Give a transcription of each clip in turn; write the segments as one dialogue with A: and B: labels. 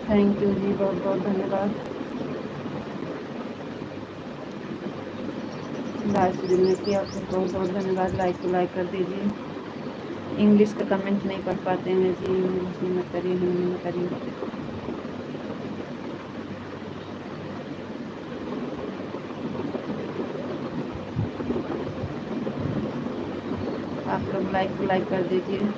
A: Thank you जी, बहुत बहुत धन्यवाद। लाइव से जुड़ने के लिए आपका बहुत बहुत धन्यवाद। लाइक को लाइक कर दीजिए। इंग्लिश का कमेंट नहीं पढ़ पाते हैं जी, इंग्लिश में मत करिए, हिंदी में करिए। आप लोग लाइक को लाइक कर दीजिए।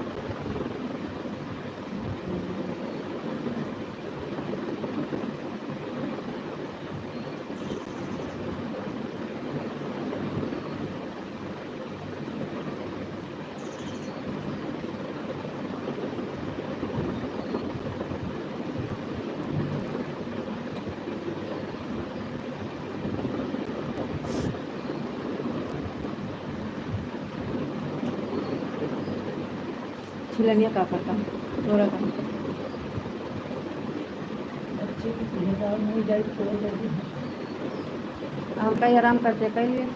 A: छिलनिया का करता तोरा का हम कहीं आराम करते कहिए।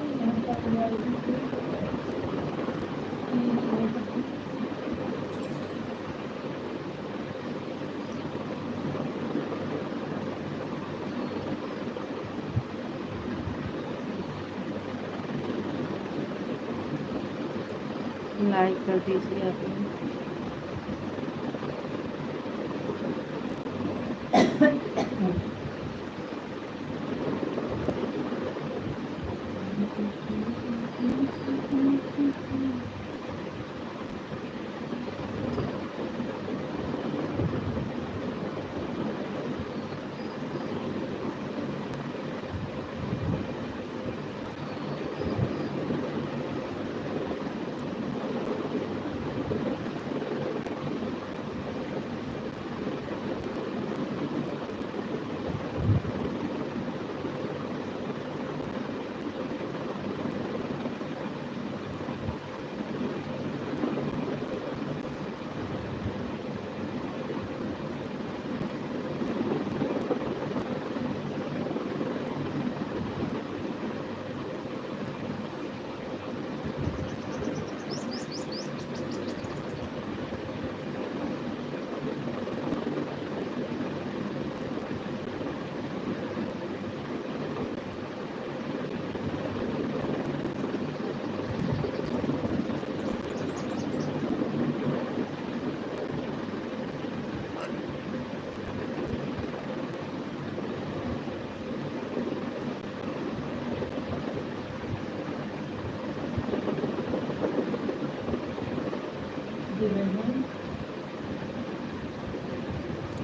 A: लाइक कर दीजिए आप लोग।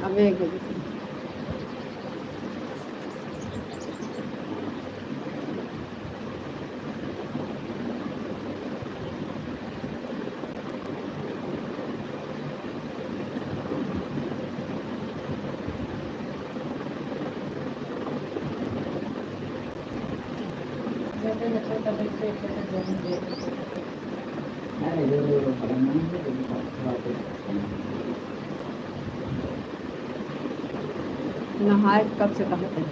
A: अब 1 बजे नहाए कब से कहा था।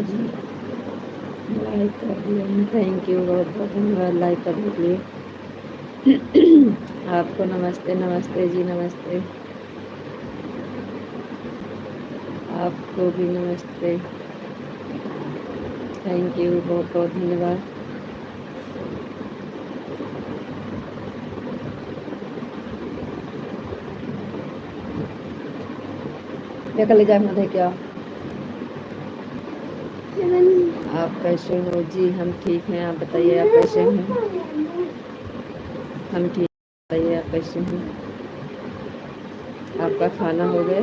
A: जी, लाइक कर दिया, थैंक यू, बहुत बहुत धन्यवाद लाइक करने के लिए। आपको नमस्ते, नमस्ते जी, नमस्ते। आपको भी नमस्ते, थैंक यू, बहुत बहुत धन्यवाद। क्या कलेजा मत है क्या? आप कैसे हो जी? हम ठीक हैं, आप बताइए आप कैसे हैं? हम ठीक, बताइए आप कैसे हैं? आपका खाना हो गया?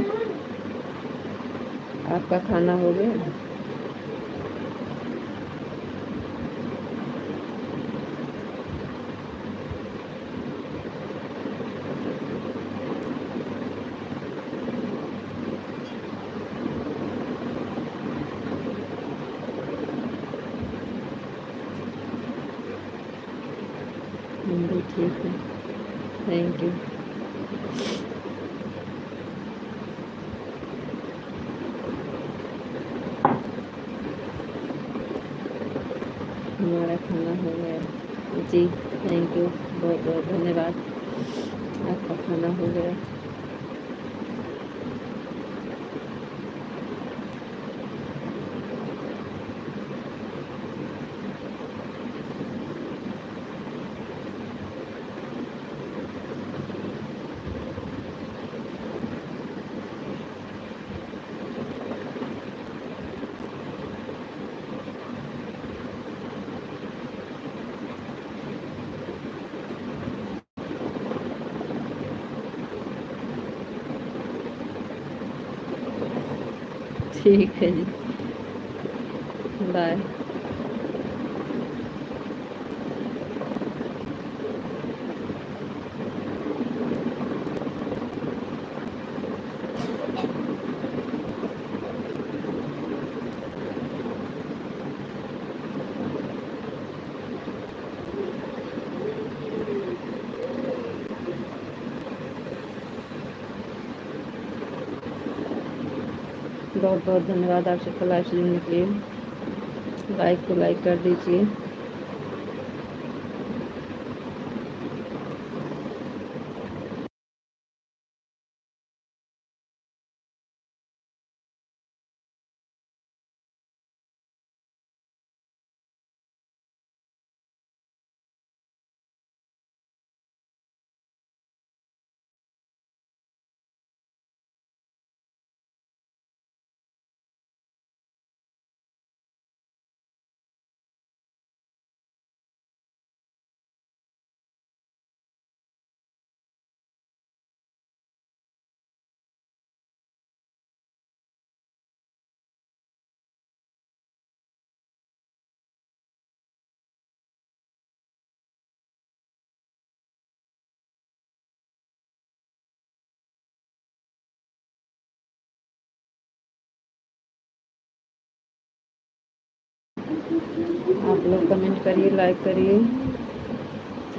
A: आपका खाना हो गया? हम भी ठीक है, थैंक यू। हमारा खाना हो गया जी, थैंक यू, बहुत बहुत धन्यवाद। आपका खाना हो गया? ठीक है जी, बाय। बहुत बहुत धन्यवाद आप सबको लाइव सुनने के लिए। लाइक को लाइक कर दीजिए। आप लोग कमेंट करिए, लाइक करिए।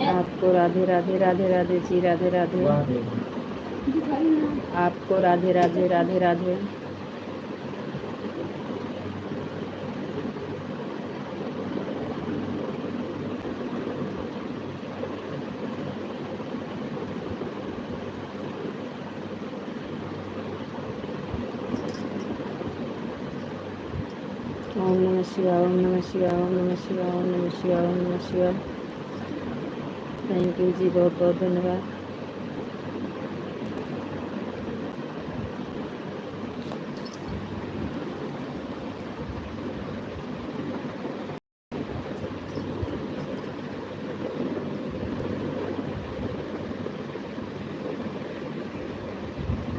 A: आपको राधे राधे, राधे राधे जी, राधे राधे। आपको राधे राधे, राधे राधे। ओम नमः शिवाय, ओम नमः शिवाय, ओम नमः शिवाय, ओम नमः शिवाय, ओम नमः शिवाय। थैंक यू जी, बहुत बहुत धन्यवाद।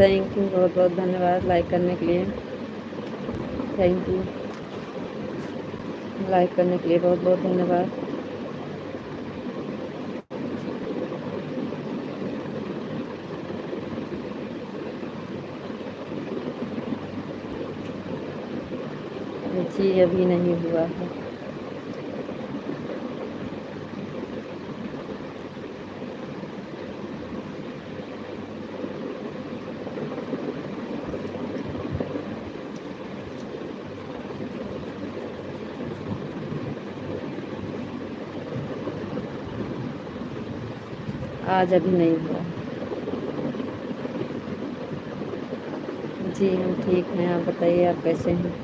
A: थैंक यू, बहुत बहुत धन्यवाद लाइक करने के लिए। थैंक यू, लाइक करने के लिए बहुत बहुत धन्यवाद। जी अभी नहीं हुआ है। आज अभी नहीं हुआ। जी हम ठीक हैं, आप बताइए आप कैसे हैं?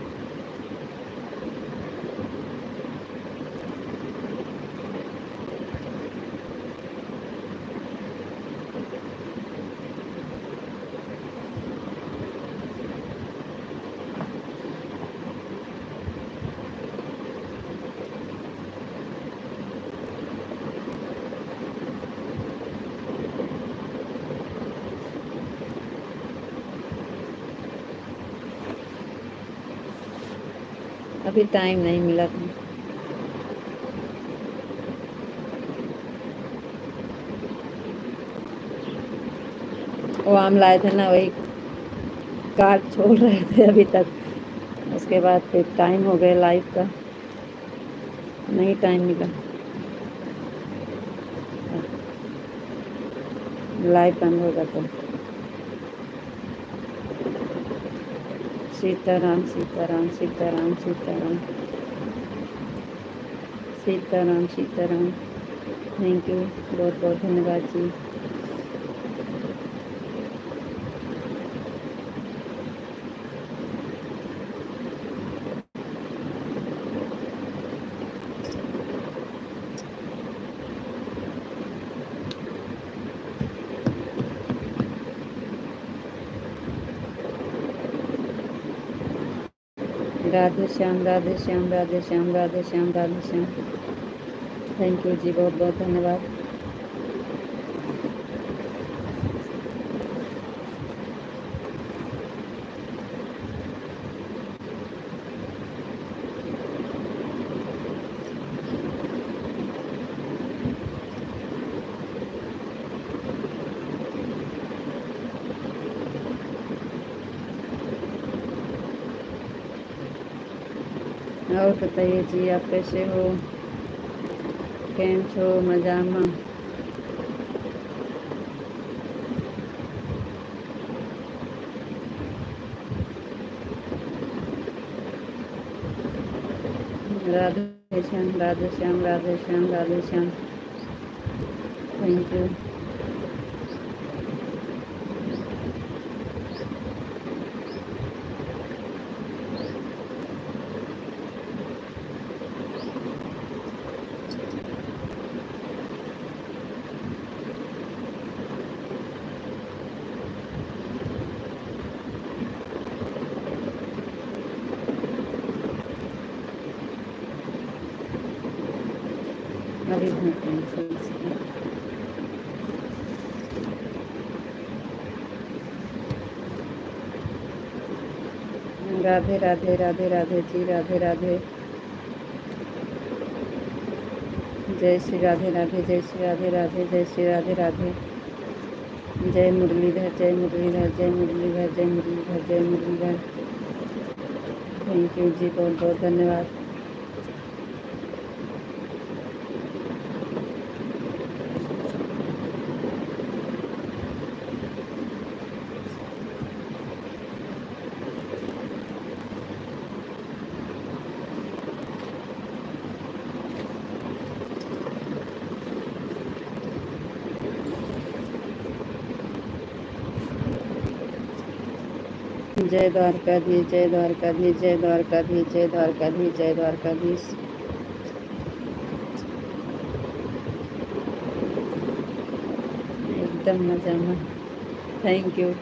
A: अभी टाइम नहीं मिला था। वो आम लाए थे ना, वही काट छोड़ रहे थे अभी तक। उसके बाद फिर टाइम हो गया लाइव का, नहीं टाइम मिला। लाइव बंद होगा तो। सीताराम सीताराम सीताराम सीताराम सीताराम सीताराम। थैंक यू, बहुत बहुत धन्यवाद जी। राधे श्याम राधे श्याम राधे श्याम राधे श्याम राधे श्याम। थैंक यू जी, बहुत बहुत धन्यवाद। और बताइए जी, आप कैसे हो? केम छो मजामा? राधे श्याम राधे श्याम राधे श्याम राधे श्याम। Thank you. अभी राधे राधे राधे राधे जी, राधे राधे। जय श्री राधे राधे, जय श्री राधे राधे, जय श्री राधे राधे। जय मुरलीधर जय मुरलीधर जय मुरलीधर जय मुरलीधर जय मुरलीधर। थैंक यू जी, बहुत बहुत धन्यवाद। जय द्वारकाधीश जय द्वारकाधीश जय द्वारकाधीश जय द्वारकाधीश जय द्वारकाधीश। एकदम मजा में। Thank you.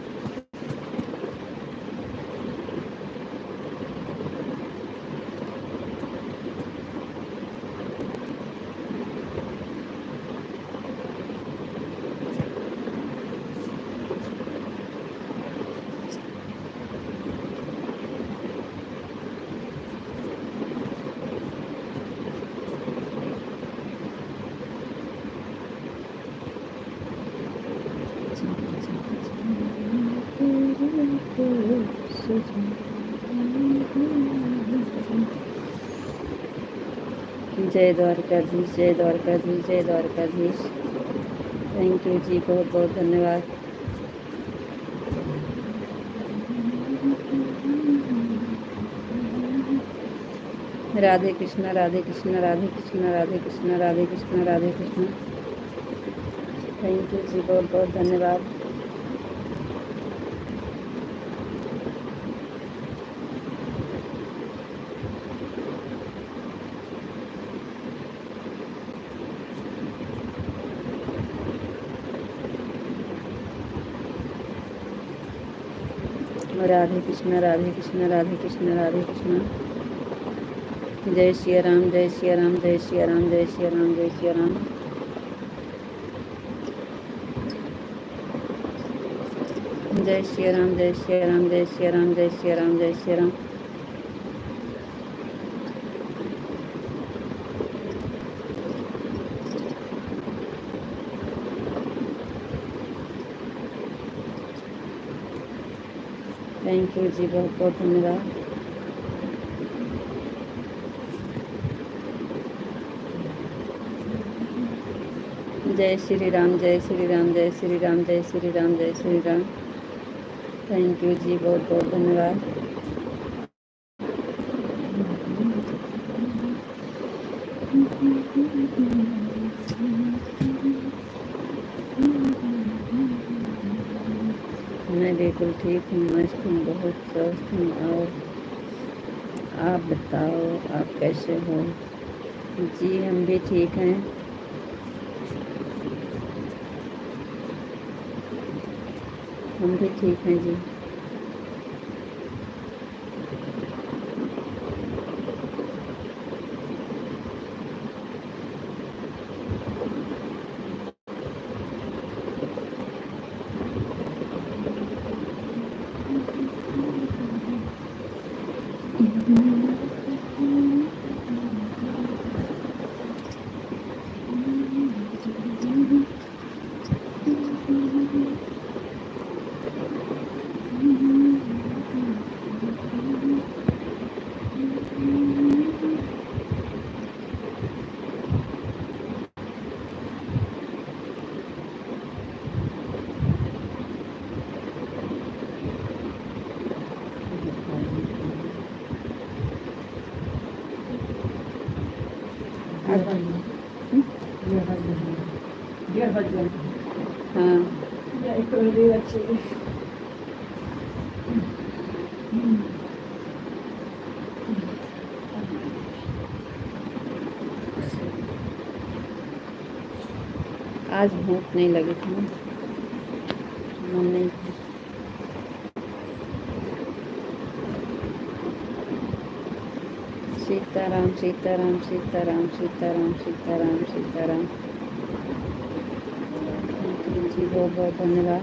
A: जय द्वारकाधीश जय द्वारकाधीश जय द्वारकाधीश। थैंक यू जी, बहुत बहुत धन्यवाद। राधे कृष्णा राधे कृष्णा राधे कृष्णा राधे कृष्णा राधे कृष्णा राधे कृष्णा। थैंक यू जी, बहुत बहुत धन्यवाद। राधे कृष्णा राधे कृष्णा राधे कृष्णा राधे कृष्णा। जय श्री राम जय श्री राम जय श्री राम जय श्री राम जय श्री राम। जय श्री राम जय श्री राम जय श्री राम जय श्री राम जय श्री राम। थैंक यू जी, बहुत बहुत धन्यवाद। जय श्री राम जय श्री राम जय श्री राम जय श्री राम जय श्री राम। थैंक यू जी, बहुत बहुत धन्यवाद। मैं बिल्कुल ठीक हूँ, मस्त हूँ, बहुत स्वस्थ हूँ। और आप बताओ, आप कैसे हो? जी हम भी ठीक हैं। हम भी ठीक हैं जी। हाँ आज भूख नहीं लगी थी, मन नहीं था। सीताराम सीताराम सीताराम सीताराम सीताराम सीताराम। जी बहुत बहुत धन्यवाद।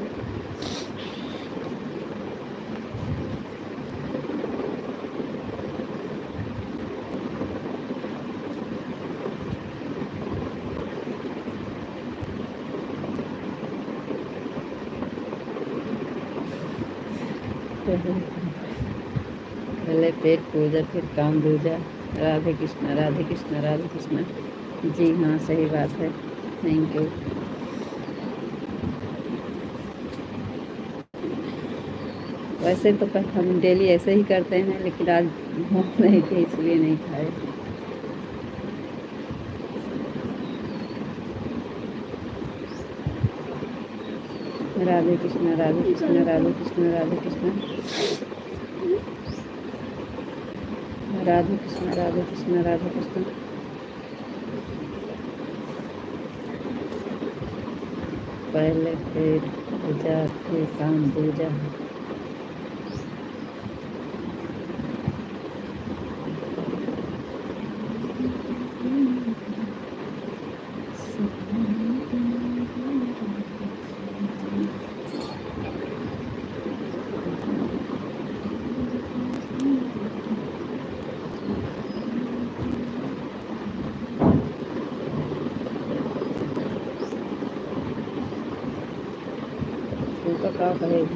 A: पहले पेट पूजा फिर काम दूजा। राधे कृष्णा राधे कृष्णा राधे कृष्णा। जी हाँ, सही बात है। Thank you. वैसे तो हम डेली ऐसे ही करते हैं, लेकिन आज भूख नहीं थी इसलिए नहीं खाए। राधे कृष्णा राधे कृष्णा राधे कृष्णा राधे कृष्णा। राधे कृष्णा राधे कृष्णा राधे कृष्णा। पहले पेट पूजा फिर काम दूजा। तू तो क्या कहेगी?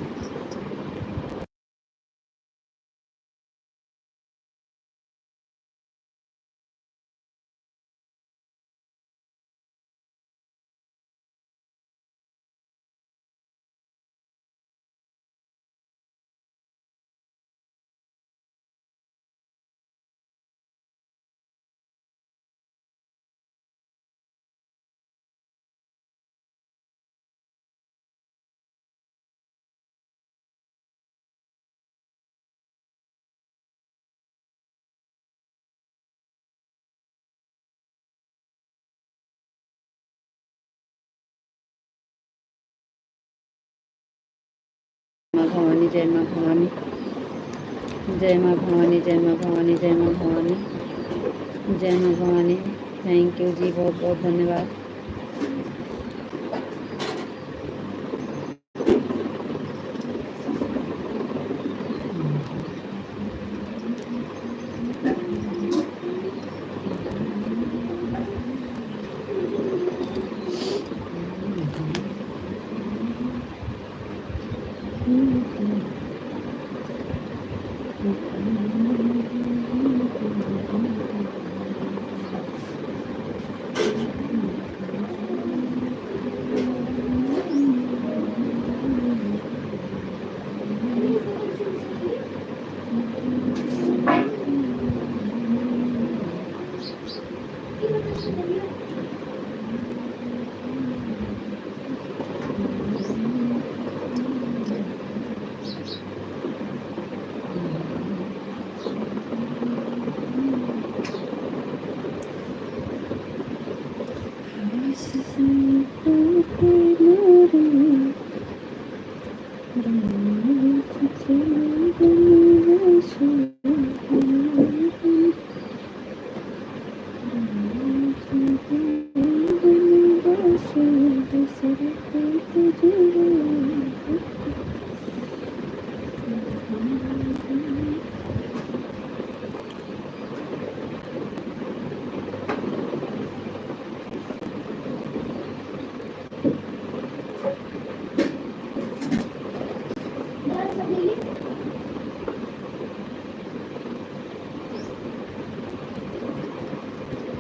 A: माँ भवानी, जय माँ भवानी, जय माँ भवानी, जय माँ भवानी, जय माँ भवानी, जय माँ भवानी। थैंक यू जी, बहुत बहुत धन्यवाद।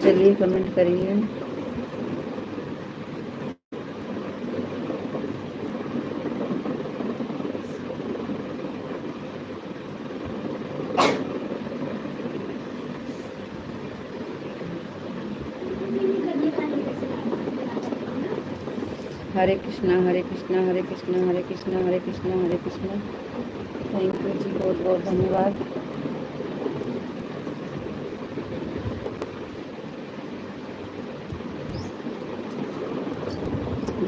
A: चलिए कमेंट करिए। हरे कृष्णा हरे कृष्णा हरे कृष्णा हरे कृष्णा हरे कृष्णा हरे कृष्णा। थैंक यू जी, बहुत बहुत धन्यवाद।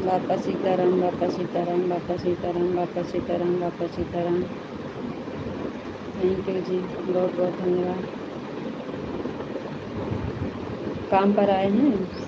A: बापा सीताराम, बापा सीताराम, बापा सीताराम, बापा सीताराम, बापा सीताराम। थैंक यू जी, बहुत बहुत धन्यवाद। काम पर आए हैं।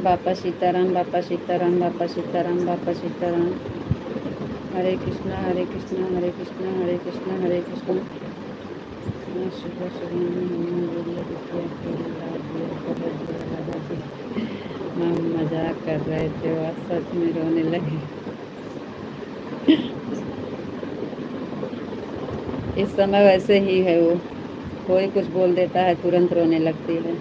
A: बापा सीताराम, बापा सीताराम, बापा सीताराम, बापा सीताराम। हरे कृष्णा हरे कृष्णा हरे कृष्णा हरे कृष्णा हरे कृष्णा। सुबह सुबह में हम मजाक कर रहे थे और सच में रोने लगे। इस समय वैसे ही है, वो कोई कुछ बोल देता है तुरंत रोने लगती है।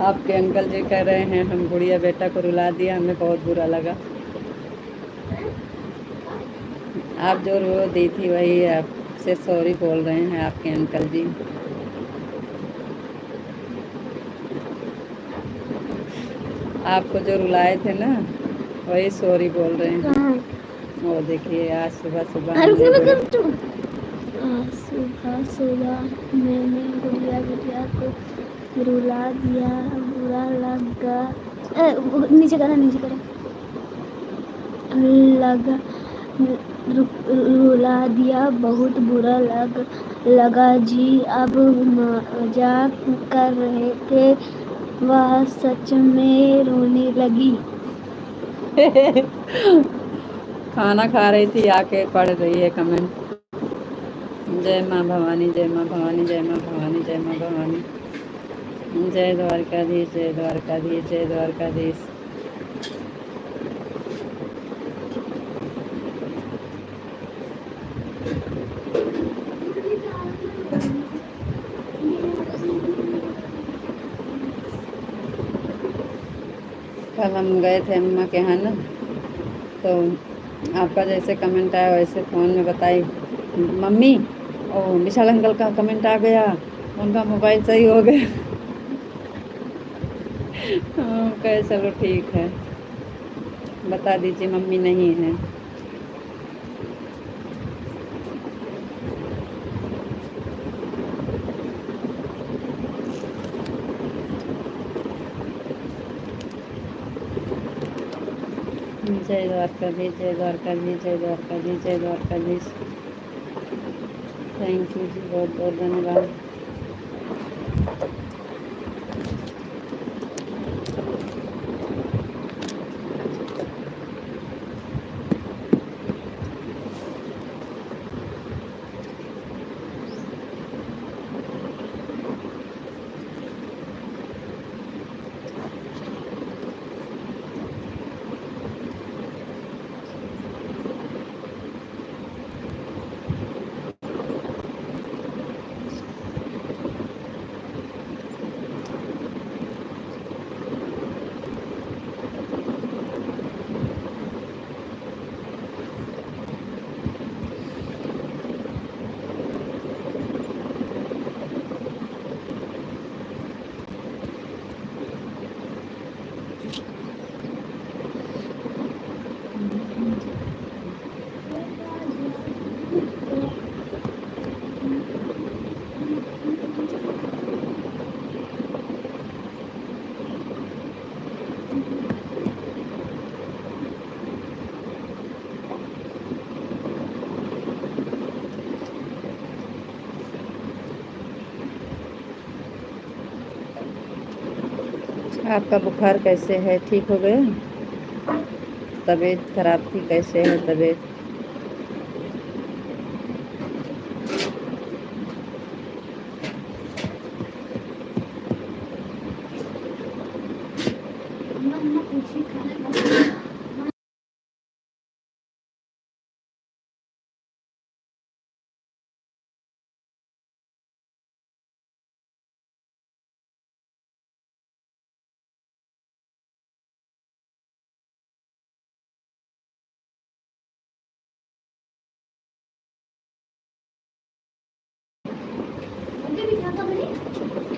A: आपके अंकल जी कह रहे हैं हम गुड़िया बेटा को रुला दिया, हमें बहुत बुरा लगा। आप जो रो दी थी वही आपसे सॉरी बोल रहे हैं आपके अंकल जी। आपको जो रुलाए थे ना वही सॉरी बोल रहे हैं। वो देखिए आज सुबह सुबह
B: सुबह सुबह मैंने गुड़िया बिटिया को रुला दिया, बुरा लगा। नीचे करा लगा, रुला दिया, बहुत बुरा लगा जी। अब मजाक कर रहे थे, वह सच में रोने लगी।
A: खाना खा रही थी, आके पढ़ रही है कमेंट। जय माँ भवानी, जय माँ भवानी, जय माँ भवानी, जय माँ भवानी। जय द्वारकाधीश, जय द्वारकाधीश, जय द्वारकाधीश। कल हम गए थे अम्मा के यहाँ ना, तो आपका जैसे कमेंट आया वैसे फ़ोन में बताई मम्मी, ओ विशाल अंकल का कमेंट आ गया, उनका मोबाइल सही हो गया। हाँ, कहे चलो ठीक है, बता दीजिए मम्मी नहीं है। जय द्वारकाधीश, जय द्वारकाधीश, जय द्वारकाधीश, जय द्वारकाधीश। थैंक यू जी, बहुत बहुत धन्यवाद। आपका बुखार कैसे है, ठीक हो गया? तबीयत खराब थी, कैसे है तबीयत?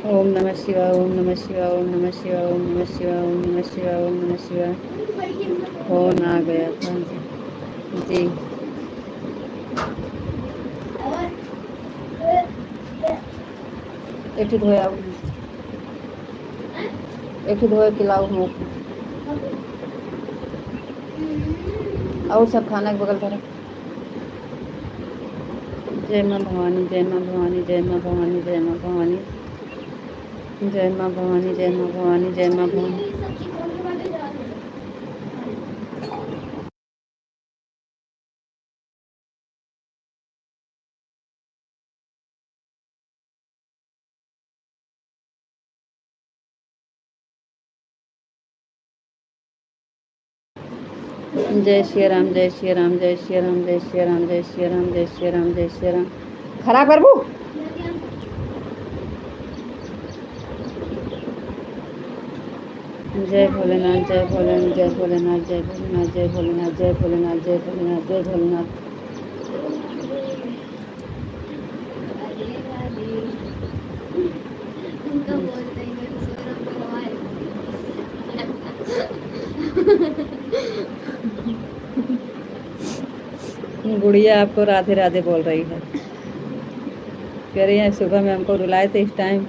A: ओम नमः शिवाय, ओम नमः शिवाय, ओम नमः शिवाय, ओम नमः शिवाय, ओम नमः शिवाय, ओम नमः शिवाय। फोन आ गया था जी। एक धोया, एक धोए खिलाओ मुँह और सब खाना के बगल धरा। जय माँ भवानी, जय माँ भवानी, जय माँ भवानी, जय माँ भवानी, जय माँ भवानी, जय माँ भवानी, जय माँ भवानी। जय श्री राम, जय श्री राम, जय श्री राम, जय श्री राम, जय श्री राम, जय श्री राम, जय श्री राम। खराब करबू। जय भोलेनाथ, जय भोलेनाथ, जय भोलेनाथ, जय भोलेनाथ, जय भोलेनाथ, जय भोलेनाथ, जय भोलेनाथ, जय भोलेनाथ। गुड़िया आपको राधे राधे बोल रही है, कह रही है सुबह में हमको रुलाए थे इस टाइम।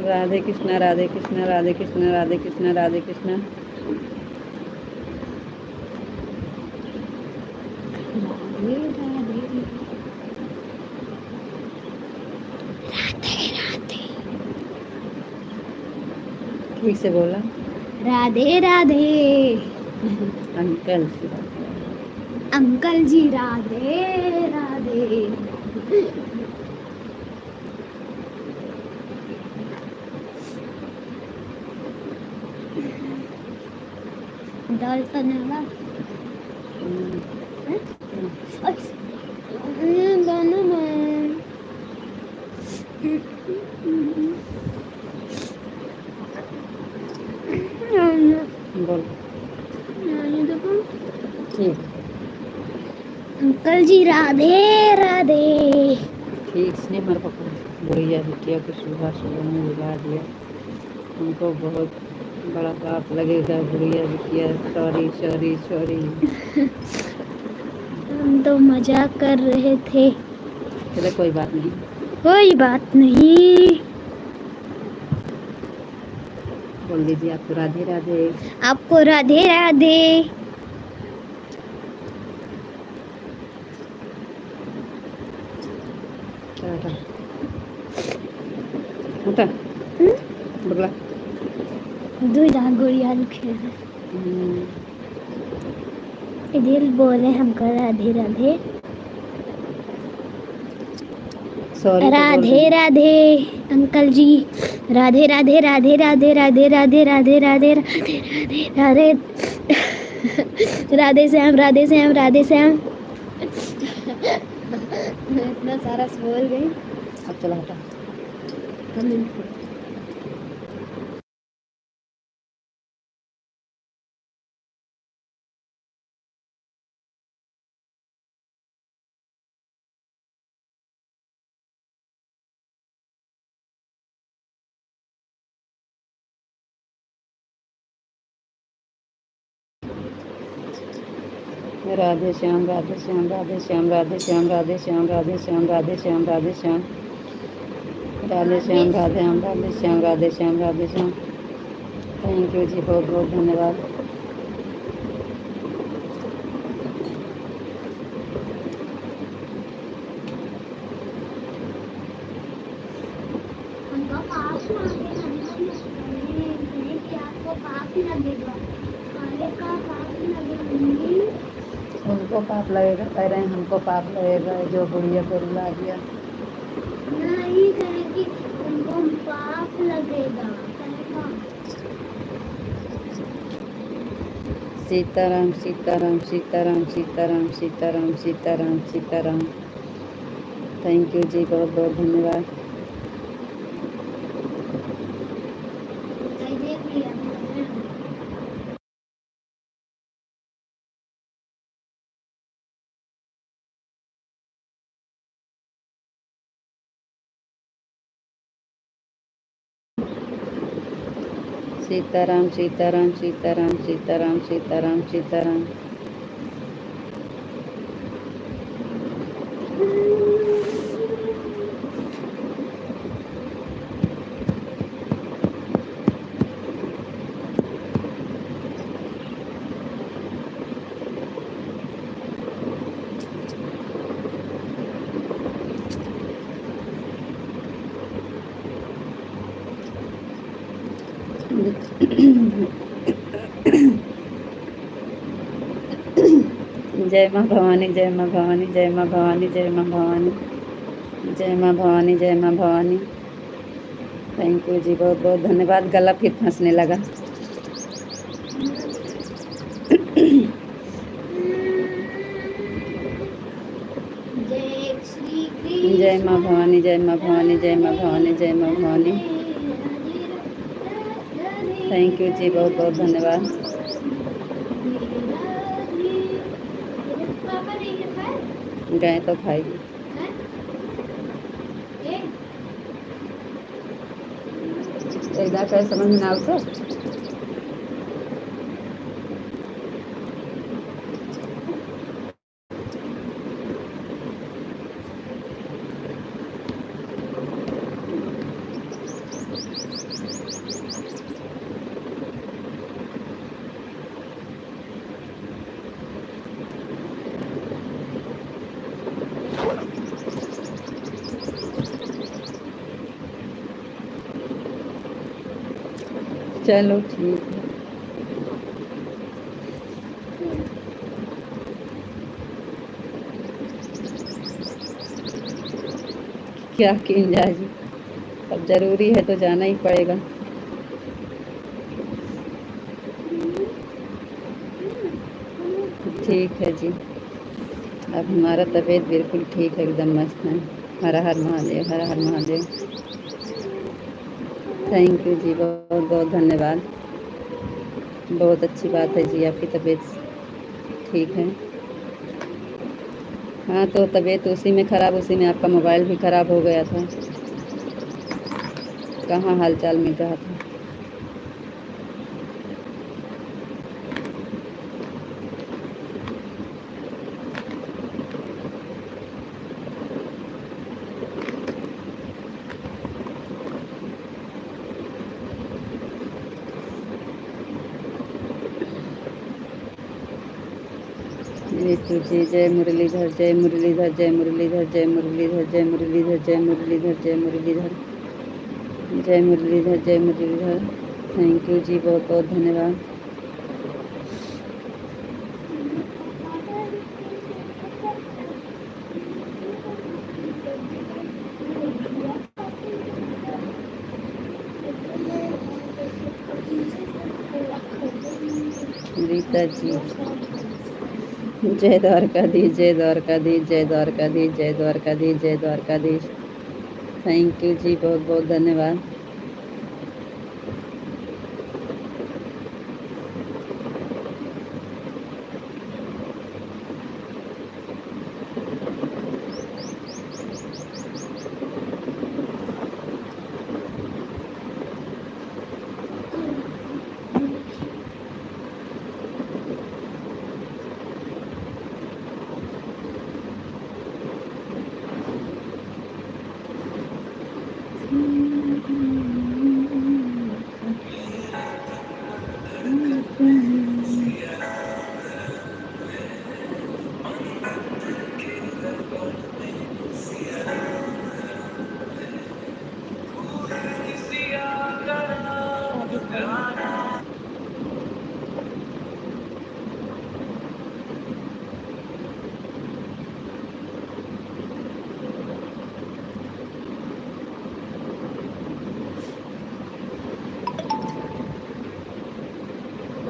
A: राधे कृष्णा, राधे कृष्णा, राधे कृष्णा, राधे कृष्णा, राधे कृष्णा। ठीक से बोला।
B: राधे राधे
A: अंकल,
B: अंकल जी, राधे राधे। दाल बनावा गाना में अंकल जी राधे राधे।
A: ठीक से हमारे पापा बुढ़िया बिटिया को सुबह सुबह में बुला दिया। हमको बहुत बड़ा पाप लगेगा बुढ़िया बिटिया। Sorry sorry sorry.
B: हम तो मजाक कर रहे थे।
A: चलो कोई बात नहीं।
B: कोई बात नहीं।
A: बोल दीजिए आपको राधे राधे।
B: आपको राधे राधे।
A: उठा उठा बगला।
B: दो जहाँ गुड़िया लिखे हैं। इधर बोले हमको राधे राधे।
A: सॉरी तो बोल
B: राधे
A: रही हूँ।
B: राधे अंकल जी। राधे राधे राधे राधे राधे राधे राधे राधे राधे राधे राधे श्याम राधे श्याम राधे श्याम। इतना सारा बोल गई।
A: अब चला हटा। राधे श्याम राधे श्याम राधे श्याम राधे श्याम राधे श्याम राधे श्याम राधे श्याम राधे श्याम राधे श्याम राधे श्याम राधे श्याम राधे श्याम राधे श्याम। थैंक यू जी, बहुत बहुत धन्यवाद। उनको पाप लगेगा कह रहे हैं, हमको पाप लगेगा जो बुढ़िया को रुला दिया।
B: नहीं कहेगी उनको पाप लगेगा।
A: सीताराम सीताराम सीताराम सीताराम सीताराम सीताराम सीताराम। थैंक यू जी, बहुत बहुत धन्यवाद। सीताराम सीताराम सीताराम सीताराम सीताराम सीताराम। जय माँ भवानी जय माँ भवानी जय माँ भवानी जय माँ भवानी जय माँ भवानी जय माँ भवानी। थैंक यू जी, बहुत बहुत धन्यवाद। गला फिर फंसने लगा। जय माँ भवानी जय माँ भवानी जय माँ भवानी जय माँ भवानी। थैंक यू जी, बहुत बहुत धन्यवाद। गाय तो खाएगी। एकदा काय समझ में ना आवतो। चलो ठीक है। क्या किंजा जी, अब जरूरी है तो जाना ही पड़ेगा। ठीक है जी, अब हमारा तबीयत बिल्कुल ठीक है, एकदम मस्त है। हर हर महादेव, हर हर महादेव। थैंक यू जी, बहुत बहुत धन्यवाद। बहुत अच्छी बात है जी, आपकी तबीयत ठीक है। हाँ, तो तबीयत उसी में ख़राब, उसी में आपका मोबाइल भी ख़राब हो गया था। कहाँ हाल चाल मिल रहा था। ऋतु जी, जय मुरलीधर, जय मुरलीधर, जय मुरलीधर, जय मुरलीधर, जय मुरलीधर, जय मुरलीधर, जय मुरलीधर, जय मुरलीधर, जय मुरलीधर। थैंक यू जी, बहुत बहुत धन्यवाद। रीता जी, जय द्वारकाधीश, जय द्वारकाधीश, जय द्वारकाधीश, जय द्वारकाधीश, जय द्वारकाधीश। थैंक यू जी, बहुत बहुत धन्यवाद।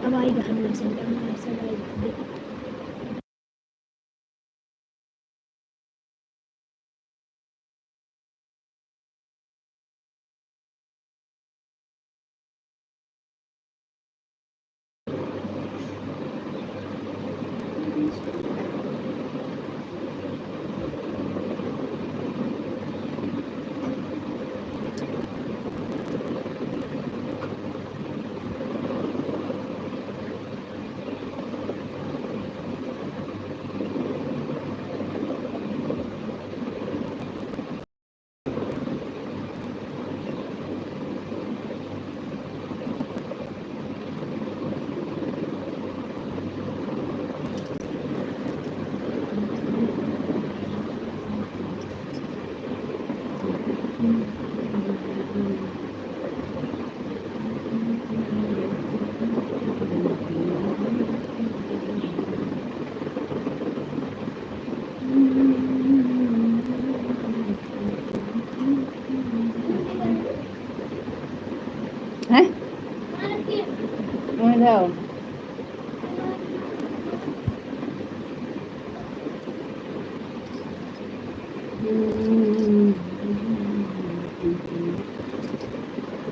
B: अब आएगा हमारे सेंटर में ऐसा आएगा।
A: हैं? वहीं जाओ।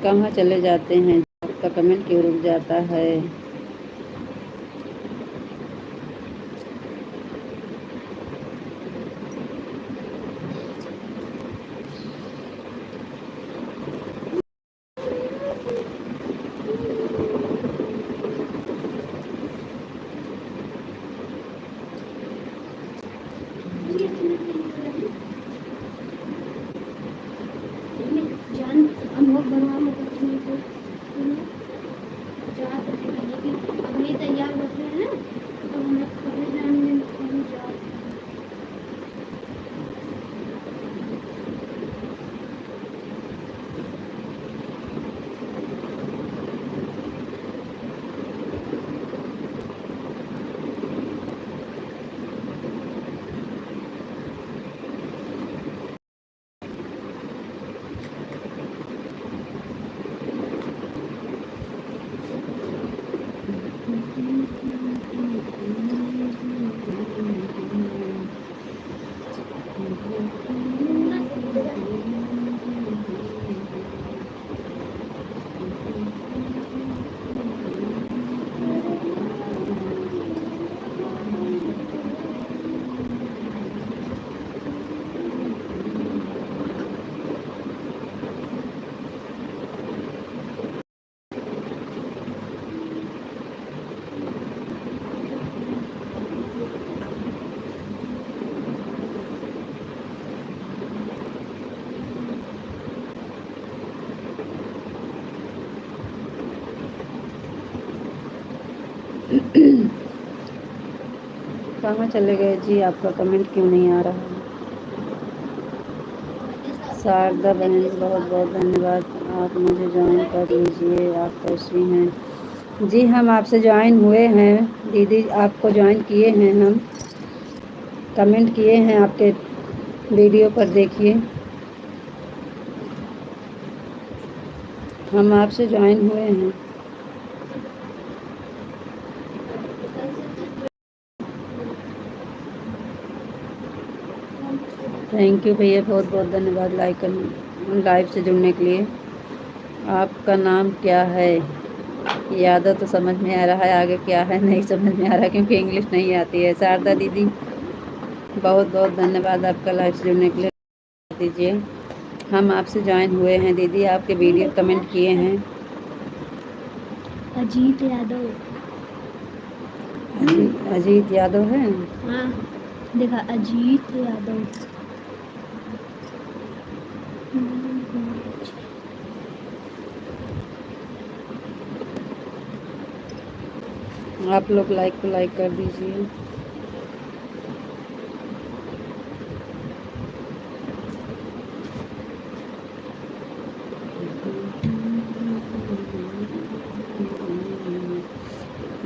A: कहाँ चले जाते हैं? आपका कमेंट क्यों रुक जाता है?
B: जान हम लोग बनवा में कुछ नहीं थे जा तो लेकिन अभी तैयार होते हैं ना तो हम लोग कभी जाएंगे कहीं जा
A: कहाँ चले गए जी? आपका कमेंट क्यों नहीं आ रहा है? शारदा बहन बहुत बहुत धन्यवाद, आप मुझे ज्वाइन कर लीजिए। आप कैसी हैं? जी हम आपसे ज्वाइन हुए हैं दीदी, आपको ज्वाइन किए हैं हम, कमेंट किए हैं आपके वीडियो पर, देखिए हम आपसे ज्वाइन हुए हैं। थैंक यू भैया, बहुत बहुत धन्यवाद लाइव से जुड़ने के लिए। आपका नाम क्या है? यादव तो समझ में आ रहा है, आगे क्या है नहीं समझ में आ रहा क्योंकि इंग्लिश नहीं आती है। शारदा दीदी बहुत बहुत धन्यवाद आपका लाइव से जुड़ने के लिए। दीजिए हम आपसे ज्वाइन हुए हैं दीदी, आपके वीडियो कमेंट किए हैं।
B: अजीत यादव।
A: अजीत यादव है?
B: हाँ देखा, अजीत यादव।
A: आप लोग लाइक को लाइक कर दीजिए।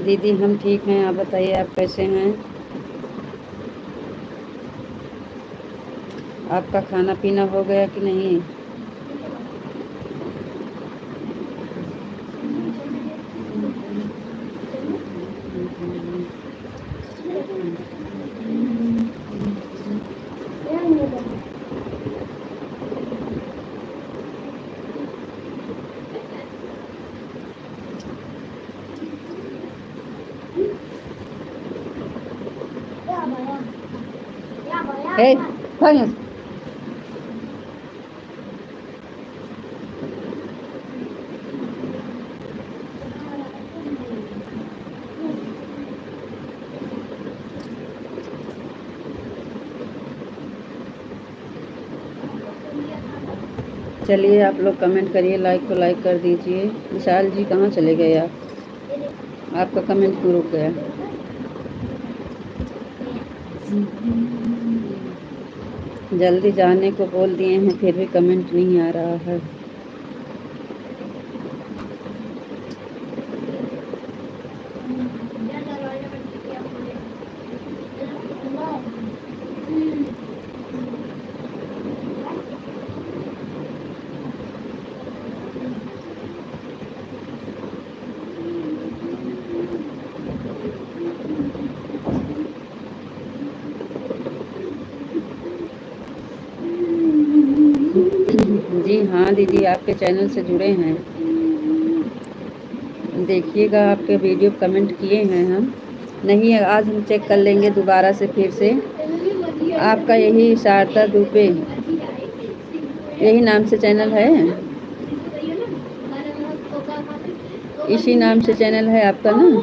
A: दीदी हम ठीक हैं, आप बताइए आप कैसे हैं? आपका खाना पीना हो गया कि नहीं? Hey, भाग। चलिए आप लोग कमेंट करिए, लाइक को लाइक कर दीजिए। विशाल जी कहाँ चले गए आप? आपका कमेंट क्यों रुक गया? जल्दी जाने को बोल दिए हैं फिर भी कमेंट नहीं आ रहा है। जी हाँ दीदी, आपके चैनल से जुड़े हैं, देखिएगा आपके वीडियो कमेंट किए हैं हम। नहीं है, आज हम चेक कर लेंगे दोबारा से फिर से। आपका यही शारदा दुबे यही नाम से चैनल है? इसी नाम से चैनल है आपका ना?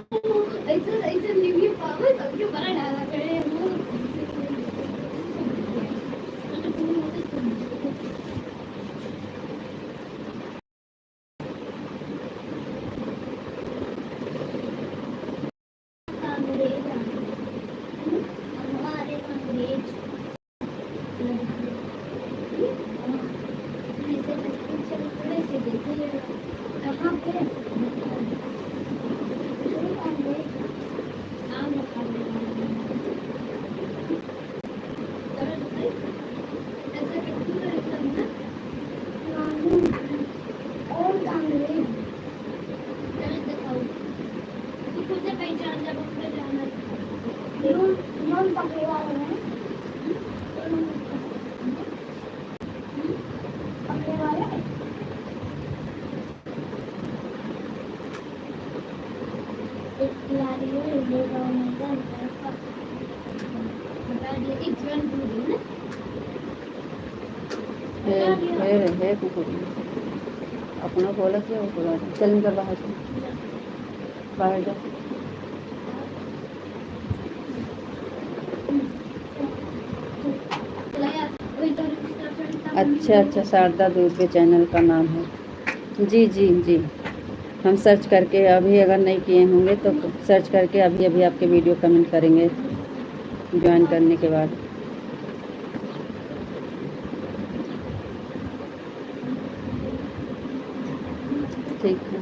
A: है कुकुर अपना बोला क्या वो, चल निकल बाहर से, बाहर जा। अच्छा अच्छा, शारदा दुबे चैनल का नाम है। जी जी जी, हम सर्च करके अभी, अगर नहीं किए होंगे तो सर्च करके अभी अभी आपके वीडियो कमेंट करेंगे। ज्वाइन करने के बाद। ठीक है,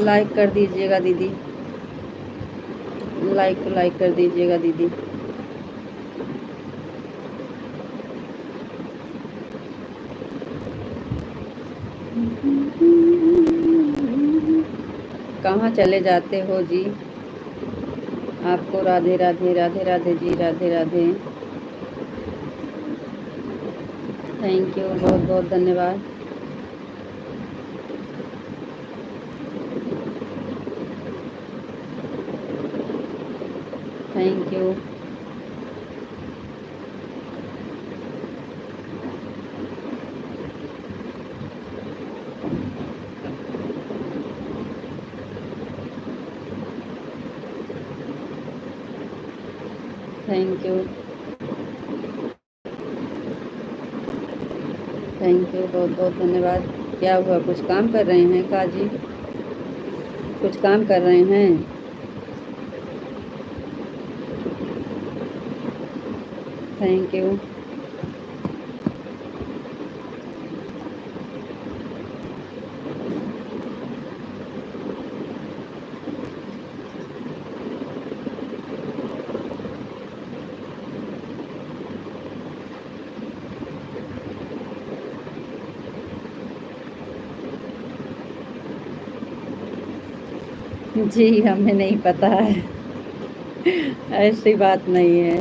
A: लाइक कर दीजिएगा दीदी, लाइक कर दीजिएगा दीदी। कहाँ चले जाते हो जी? आपको राधे राधे, राधे राधे जी, राधे राधे। थैंक यू, बहुत बहुत धन्यवाद। Thank you. Thank you, thank you, बहुत बहुत धन्यवाद। क्या हुआ, कुछ काम कर रहे हैं काजी? कुछ काम कर रहे हैं? Thank you. जी हमें नहीं पता है, ऐसी बात नहीं है।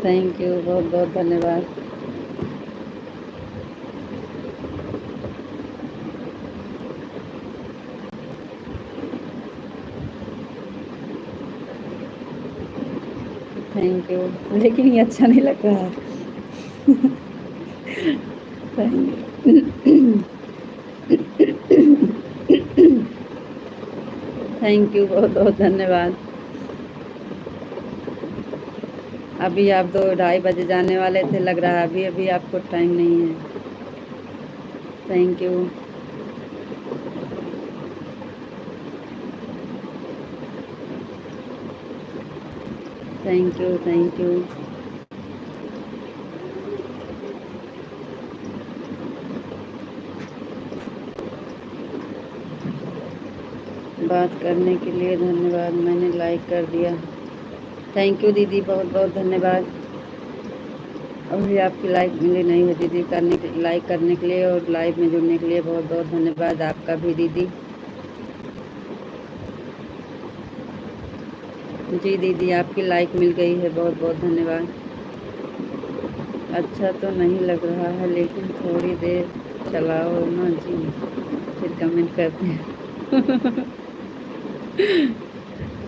A: थैंक यू, बहुत बहुत धन्यवाद। थैंक यू, लेकिन ये अच्छा नहीं लग रहा है। थैंक यू, बहुत बहुत धन्यवाद। अभी आप 2-2:30 बजे जाने वाले थे, लग रहा है अभी अभी आपको टाइम नहीं है। Thank you. Thank you, thank you. बात करने के लिए धन्यवाद, मैंने लाइक कर दिया। थैंक यू दीदी, बहुत बहुत धन्यवाद। अभी आपकी लाइक मिली नहीं है दीदी, लाइक करने के लिए और लाइव में जुड़ने के लिए बहुत बहुत धन्यवाद आपका भी दीदी। जी दीदी, आपकी लाइक मिल गई है, बहुत बहुत धन्यवाद। अच्छा तो नहीं लग रहा है, लेकिन थोड़ी देर चलाओ ना जी, फिर कमेंट करते हैं।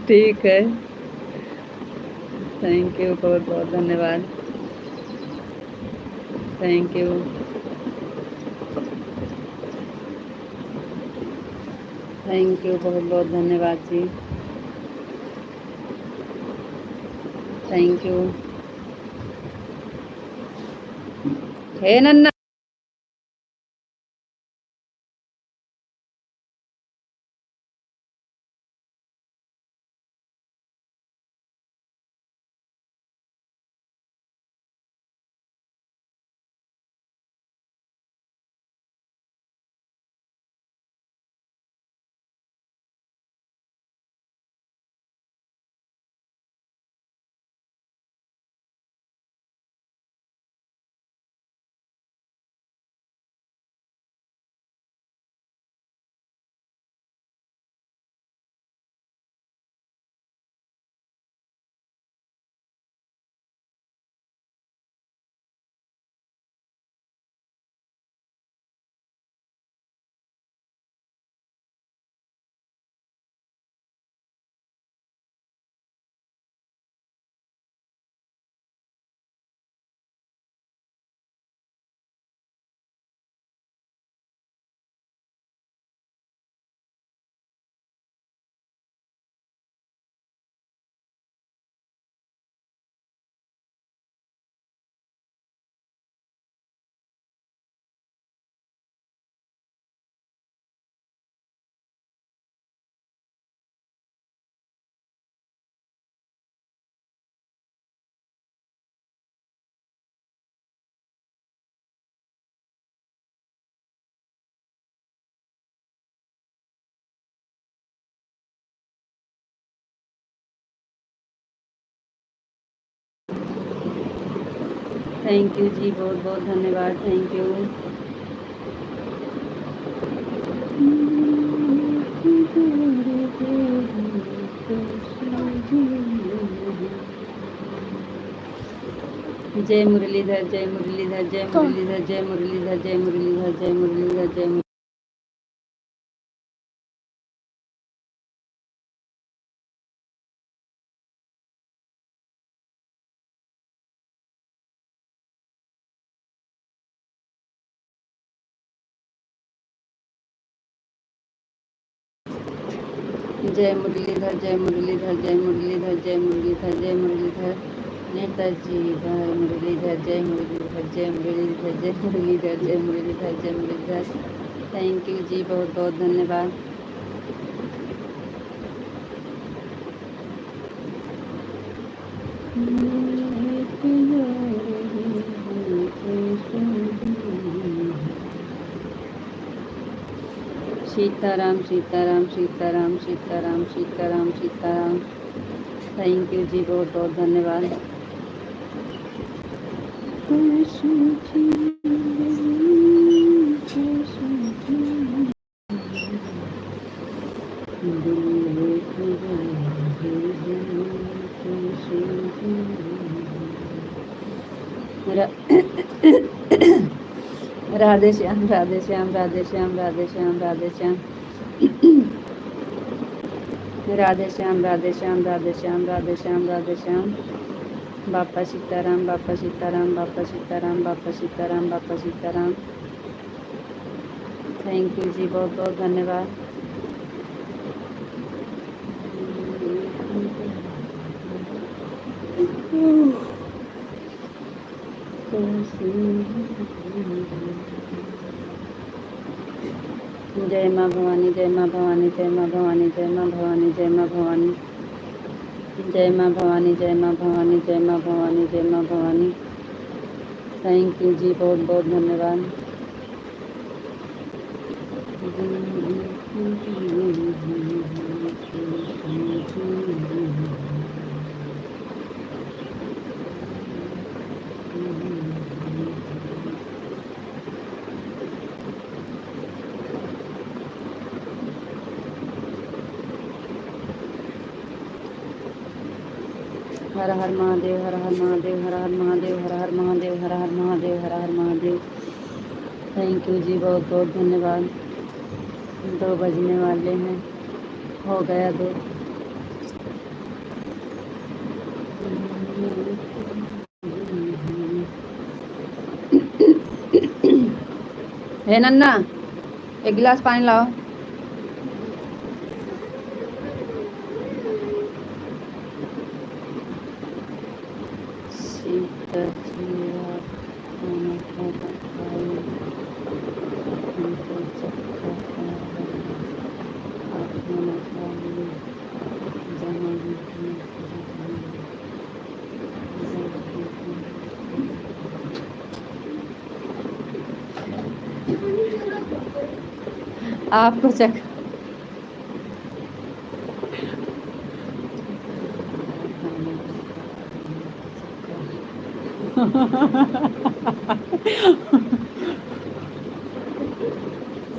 A: ठीक है, थैंक यू, बहुत बहुत धन्यवाद। Thank you. थैंक यू, बहुत बहुत धन्यवाद जी। Thank you. हे नन्ना। थैंक यू जी, बहुत बहुत धन्यवाद, थैंक यू। जय मुरलीधर, जय मुरलीधर, जय मुरलीधर, जय मुरलीधर, जय मुरलीधर, जय मुरलीधर, जय मुरलीधर। जय मुरलीधर, जय मुरलीधर, जय मुरलीधर, जय मुरलीधर, जय मुरलीधर। नेताजी भाई मुरलीधर, जय मुरलीधर, जय मुरलीधर, जय मुरलीधर, जय मुरलीधर, जय मुरलीधर। थैंक यू जी, बहुत बहुत धन्यवाद। सीताराम, सीताराम, सीताराम, सीताराम, सीताराम, सीताराम। थैंक यू जी, बहुत बहुत धन्यवाद। राधे श्याम, राधे श्याम, राधे श्याम, राधे श्याम, राधे श्याम। राधे श्याम, राधे श्याम, राधे श्याम, राधे श्याम, राधे श्याम। बापा सीताराम, बापा सीताराम, बापा सीताराम, बापा सीताराम, बापा सीताराम। थैंक यू जी, बहुत बहुत धन्यवाद। जय माँ भवानी, जय माँ भवानी, जय माँ भवानी, जय माँ भवानी, जय माँ भवानी, जय माँ भवानी, जय माँ भवानी, जय माँ भवानी, जय माँ भवानी। थैंक यू जी, बहुत बहुत धन्यवाद। हर हर महादेव, हर हर महादेव, हर हर महादेव, हर हर महादेव, हर हर महादेव, हर हर महादेव। थैंक यू जी, बहुत बहुत धन्यवाद। 2 बजने वाले हैं, हो गया 2। हे नन्ना, एक गिलास पानी लाओ। सीता जी आप खाना खाता खाए, हमको चक्का खाया, आप खाना खाइए, जहाँ भी आपको चक्कर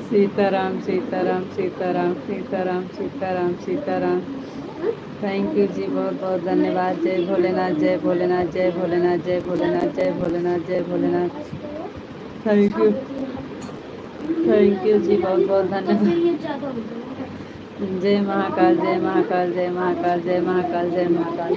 A: सीताराम, सीताराम, सीताराम, सीताराम, सीताराम, सीताराम। थैंक यू जी, बहुत बहुत धन्यवाद। जय भोलेनाथ, जय भोलेनाथ, जय भोलेनाथ, जय भोलेनाथ, जय भोलेनाथ, जय Bholenath. Thank you, thank you जी, बहुत बहुत धन्यवाद। जय महाकाल, जय महाकाल, जय महाकाल, जय महाकाल, जय महाकाल।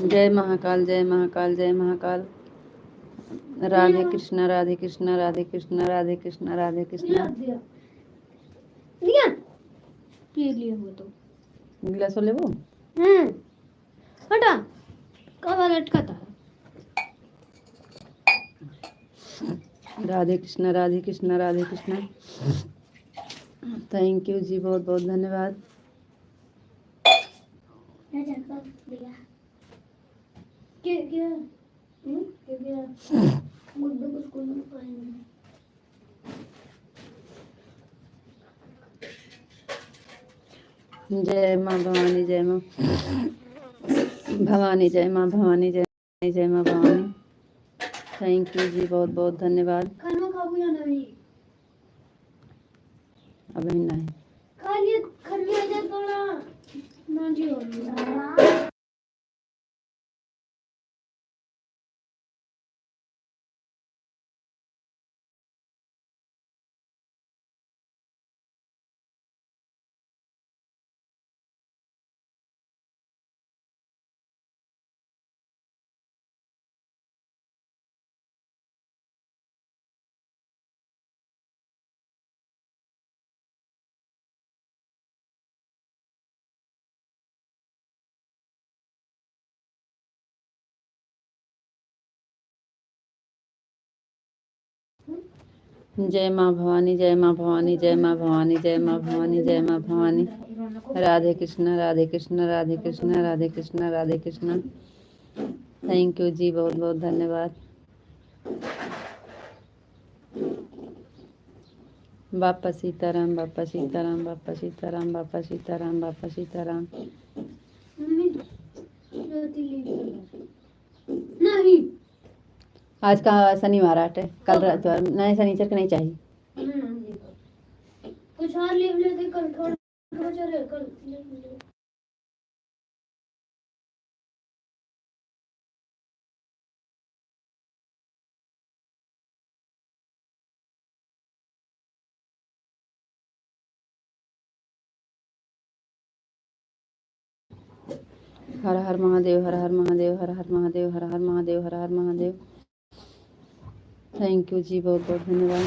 A: जय महाकाल, जय महाकाल, जय महाकाल। राधे कृष्णा, राधे कृष्णा, राधे कृष्णा, राधे कृष्णा, राधे कृष्णा। गिलास ले वो
B: हटा कब लटका था।
A: राधे कृष्णा, राधे कृष्णा, राधे कृष्णा। थैंक यू जी, बहुत बहुत धन्यवाद।
B: क्या गुड्डू को स्कूल में पढ़ाएंगे।
A: जय माँ भवानी, जय माँ भवानी, जय माँ भवानी, जय माँ भवानी। थैंक यू जी, बहुत बहुत धन्यवाद।
B: खाना खाओ या नहीं?
A: अभी नहीं
B: खा लिए, खा लिया जाए थोड़ा ना जी हो गया।
A: जय माँ भवानी, जय माँ भवानी, जय माँ भवानी, जय माँ भवानी, जय माँ भवानी। राधे कृष्ण, राधे कृष्ण, राधे कृष्ण, राधे कृष्ण, राधे कृष्ण। थैंक यू जी, बहुत बहुत धन्यवाद। बापा सीताराम, बापा सीताराम, बापा सीताराम, बापा सीताराम, बापा सीताराम।
B: मम्मी नहीं,
A: आज का शनिवार आटे, कल रात नहीं, शनिचर के नहीं चाहिए।
B: कुछ और लिख लेते, कल थोड़ा चले कल लिख लेते।
A: हर हर महादेव, हर हर महादेव, हर हर महादेव, हर हर महादेव, हर हर महादेव। थैंक यू जी, बहुत बहुत धन्यवाद।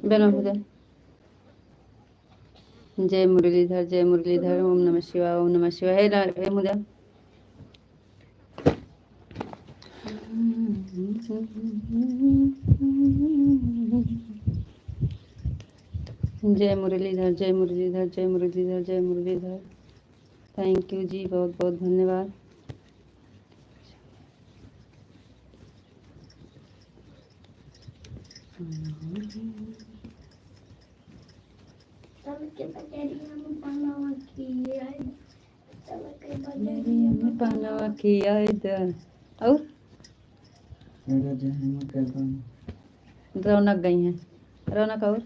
A: बेनो हो जाए। जय मुरलीधर, जय मुरलीधर। ओम नमः शिवाय, ओम नमः शिवाय। हे मुझे जय मुरलीधर, जय मुरलीधर, जय मुरलीधर, जय मुरलीधर। थैंक यू जी, बहुत बहुत धन्यवाद। पहनावा किया इधर और रौनक गई है, रौनक और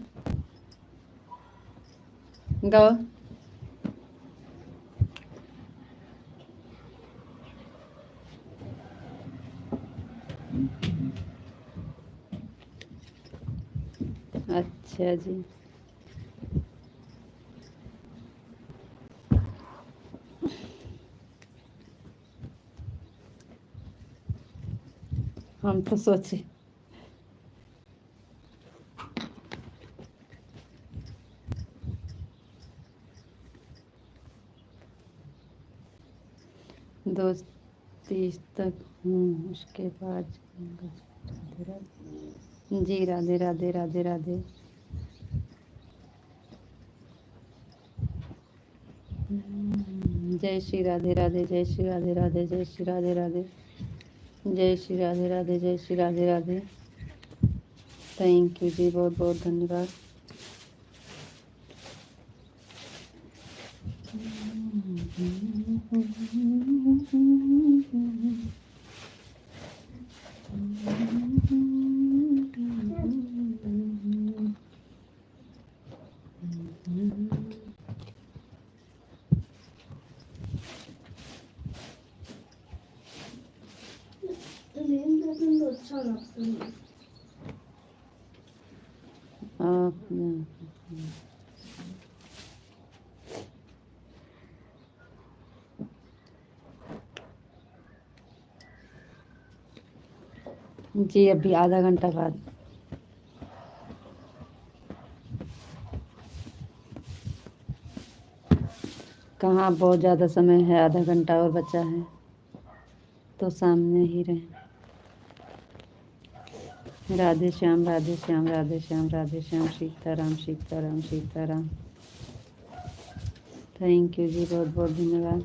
A: गाओ। अच्छा जी, हम तो सोचे दो 30 तक हूँ, उसके बाद जी। राधे राधे, राधे राधे। जय श्री राधे राधे, जय श्री राधे राधे, जय श्री राधे राधे, जय श्री राधे राधे, जय श्री राधे राधे। थैंक यू जी, बहुत बहुत धन्यवाद।
B: अच्छा लगता है।
A: जी अभी आधा घंटा बाद। कहाँ बहुत ज़्यादा समय है, आधा घंटा और बचा है। तो सामने ही रहे। राधे श्याम राधे श्याम राधे श्याम राधे श्याम। सीताराम सीताराम सीताराम। थैंक यू जी, बहुत बहुत धन्यवाद।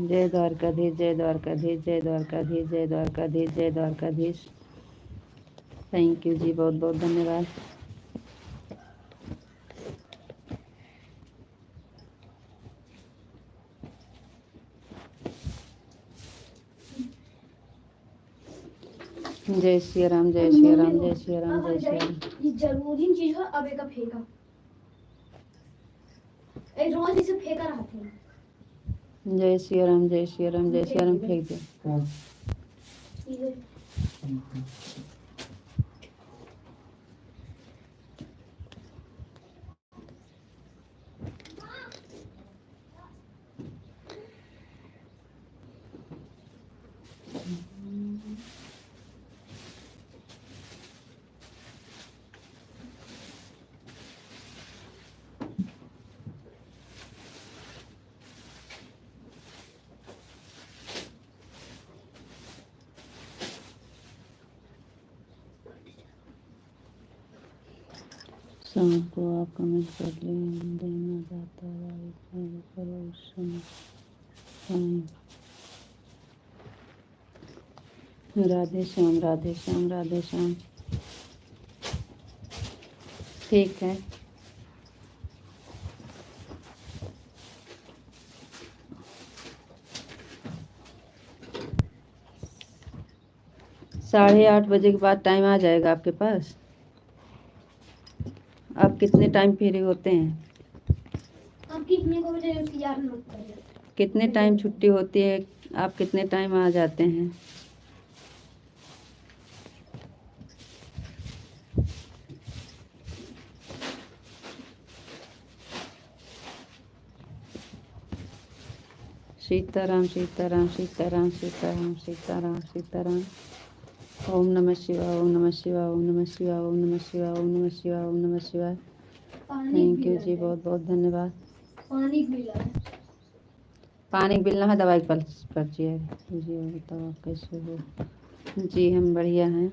A: जय द्वारकाधीश जय द्वारकाधीश जय द्वारकाधीश जय द्वारकाधीश जय द्वारकाधीश। थैंक यू जी, बहुत बहुत धन्यवाद। जय श्री राम जय श्री राम जय श्री राम जय श्री राम।
B: ये जरूरी चीज है, अब एक फेंका एक रोज इसे फेंका रहते हैं।
A: जय श्री राम जय श्री राम जय श्री राम। फेंक दे। शाम को आप कमेंट कर देना जाता करो उस समय। राधे श्याम राधे श्याम राधे श्याम। ठीक है। साढ़े 8 बजे के बाद टाइम आ जाएगा आपके पास। आप कितने टाइम फ्री होते हैं? कितने टाइम छुट्टी होती है? आप कितने टाइम आ जाते हैं? सीताराम सीताराम सीताराम सीताराम सीताराम सीताराम। ओम नमः शिवाय ओम नमः शिवाय ओम नमः शिवाय ओम नमः शिवाय ओम नमः शिवाय ओम नमः शिवाय। थैंक यू जी, बहुत बहुत धन्यवाद। पानी बिलना है, दवाई पर्ची है जी। बताओ आप कैसे हो? जी हम बढ़िया हैं।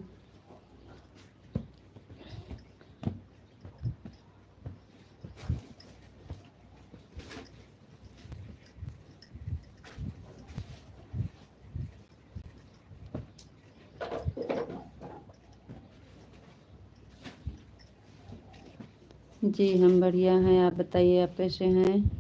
A: जी हम बढ़िया हैं, आप बताइए आप कैसे हैं?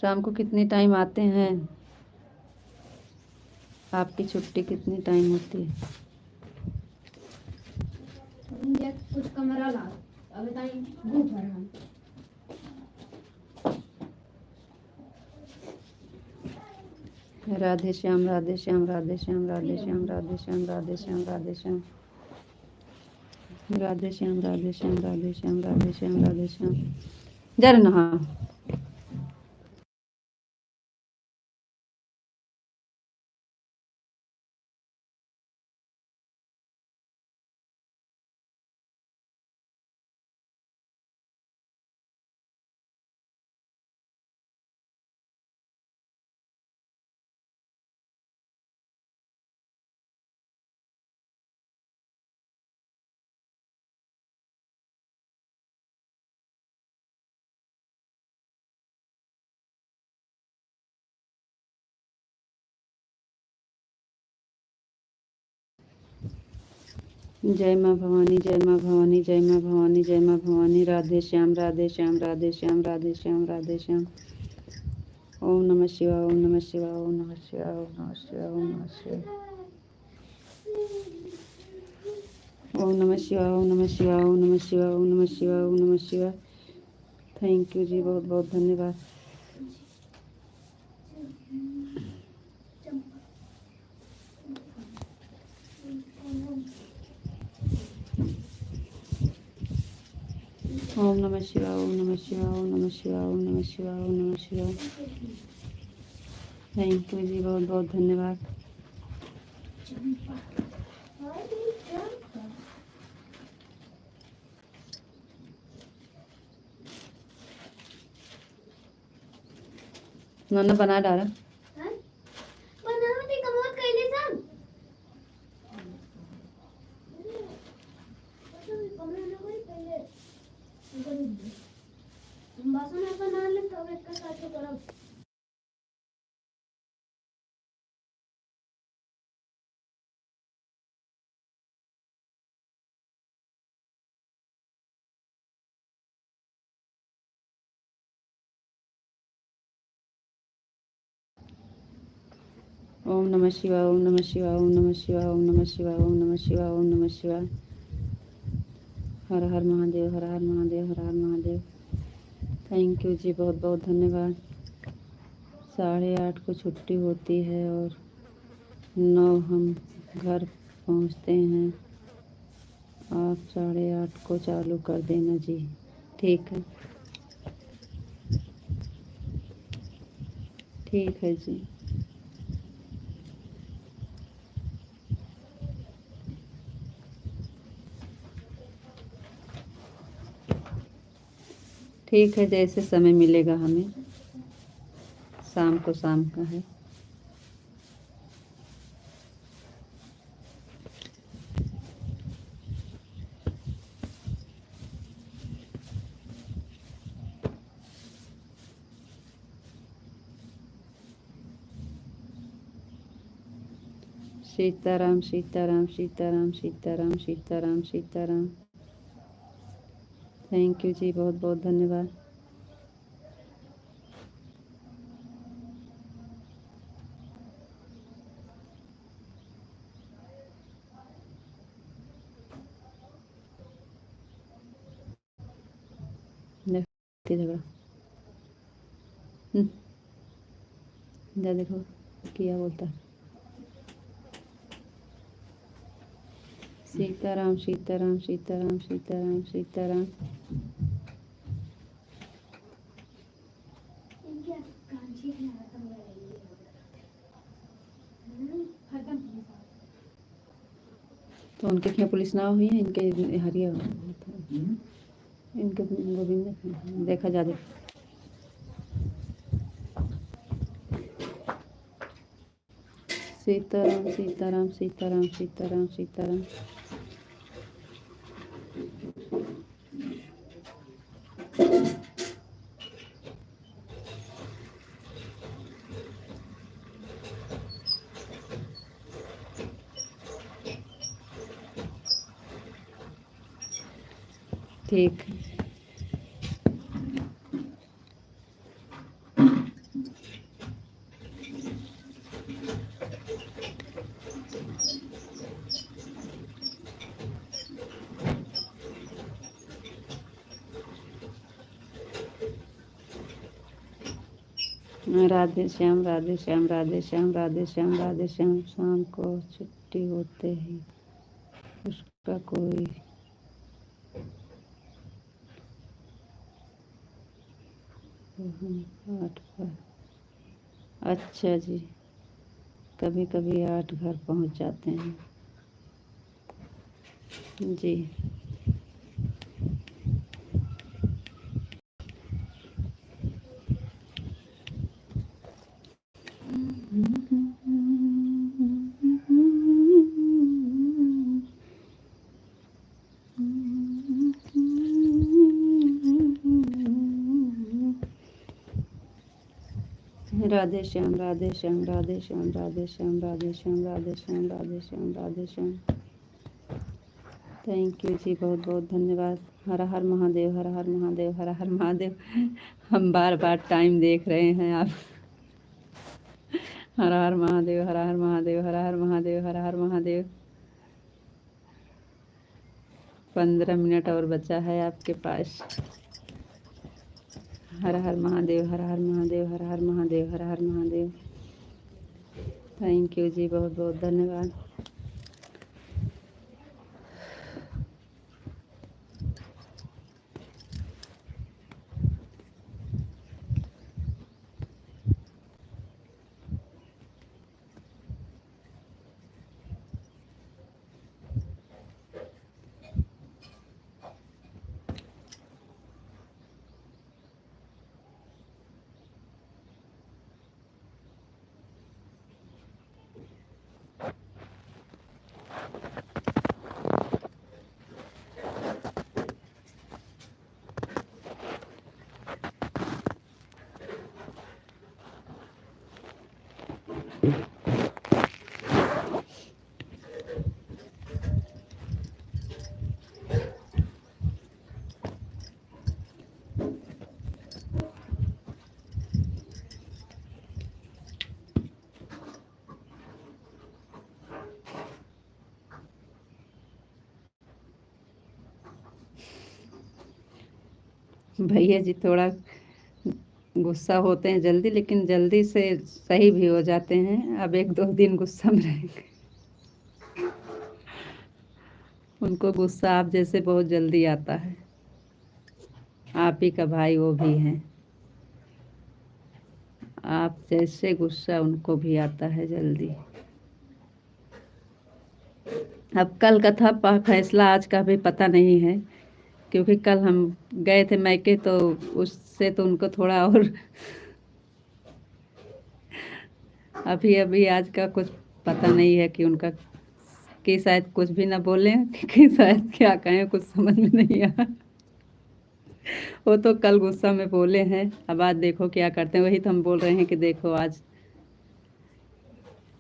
A: शाम को कितने टाइम आते हैं? आपकी छुट्टी कितनी टाइम होती है?
B: कुछ कमरा ला अबे ताई भूख भर हम।
A: राधे श्याम राधे श्याम राधे श्याम राधे श्याम राधे श्याम राधे श्याम राधे श्याम। राधे श्याम राधे श्याम राधे श्याम राधे श्याम राधे श्याम। जर नहा। जय माँ भवानी जय माँ भवानी जय माँ भवानी जय माँ भवानी। राधे श्याम राधे श्याम राधे श्याम राधे श्याम राधे श्याम। ओम नमः शिवाय ओम नमः शिवाय ओम नमः शिवाय ओम नमः शिवाय ओम नमः शिवाय। ओम नमः शिवाय, ओम नमः शिवाय, ओम नमः शिवाय, ओम नमः शिवाय, ओम नमः शिवाय। थैंक यू जी, बहुत बहुत धन्यवाद। ओम नमः शिवाय, ओम नमः शिवाय, ओम नमः शिवाय, ओम नमः शिवाय, ओम नमः शिवाय। थैंक यू जी, बहुत बहुत धन्यवाद। नन्ना बना डाला। ओम नमः शिवाय, ओम नमः शिवाय, ओम नमः शिवाय, ओम नमः शिवाय, ओम नमः शिवाय, ओम नमः शिवाय। हर हर महादेव, हर हर महादेव, हर हर महादेव। थैंक यू जी, बहुत बहुत धन्यवाद। 8:30 को छुट्टी होती है और 9 हम घर पहुंचते हैं। आप 8:30 को चालू कर देना जी, ठीक है? ठीक है जी। ठीक है, जैसे समय मिलेगा हमें। शाम को शाम का है। सीताराम सीताराम सीताराम सीताराम सीताराम सीताराम। थैंक यू जी, बहुत बहुत धन्यवाद। झगड़ा जा देखो क्या बोलता है। सीताराम सीताराम सीताराम सीताराम सीताराम। तो उनके क्या पुलिस ना हुई है, इनके हरिया इनके गोविंद देखा जा दे। सीताराम सीताराम सीताराम सीताराम सीताराम। ठीक। राधे श्याम राधे श्याम राधे श्याम राधे श्याम राधे श्याम। शाम को छुट्टी होते ही उसका कोई 8 पर। अच्छा जी, कभी कभी 8 घर पहुंच जाते हैं जी। राधे श्याम राधे श्याम राधे श्याम राधे श्याम राधे श्याम राधे श्याम राधे श्याम राधे श्याम। थैंक यू जी, बहुत बहुत धन्यवाद। हर हर महादेव, हर हर महादेव, हर हर महादेव। हम बार बार टाइम देख रहे हैं आप। हर हर महादेव, हर हर महादेव, हर हर महादेव, हर हर महादेव। 15 मिनट और बचा है आपके पास। हर हर महादेव, हर हर महादेव, हर हर महादेव, हर हर महादेव। थैंक यू जी, बहुत बहुत धन्यवाद। भैया जी थोड़ा गुस्सा होते हैं जल्दी, लेकिन जल्दी से सही भी हो जाते हैं। अब 1-2 दिन गुस्सा में रहेंगे। उनको गुस्सा आप जैसे बहुत जल्दी आता है। आप ही का भाई वो भी हैं। आप जैसे गुस्सा उनको भी आता है जल्दी। अब कल का था फैसला, आज का भी पता नहीं है, क्योंकि कल हम गए थे मैके, तो उससे तो उनको थोड़ा और अभी अभी आज का कुछ पता नहीं है कि उनका, कि शायद कुछ भी ना बोलें कि शायद क्या कहें, कुछ समझ में नहीं आया। वो तो कल गुस्सा में बोले हैं, अब आज देखो क्या करते हैं। वही तो हम बोल रहे हैं कि देखो आज,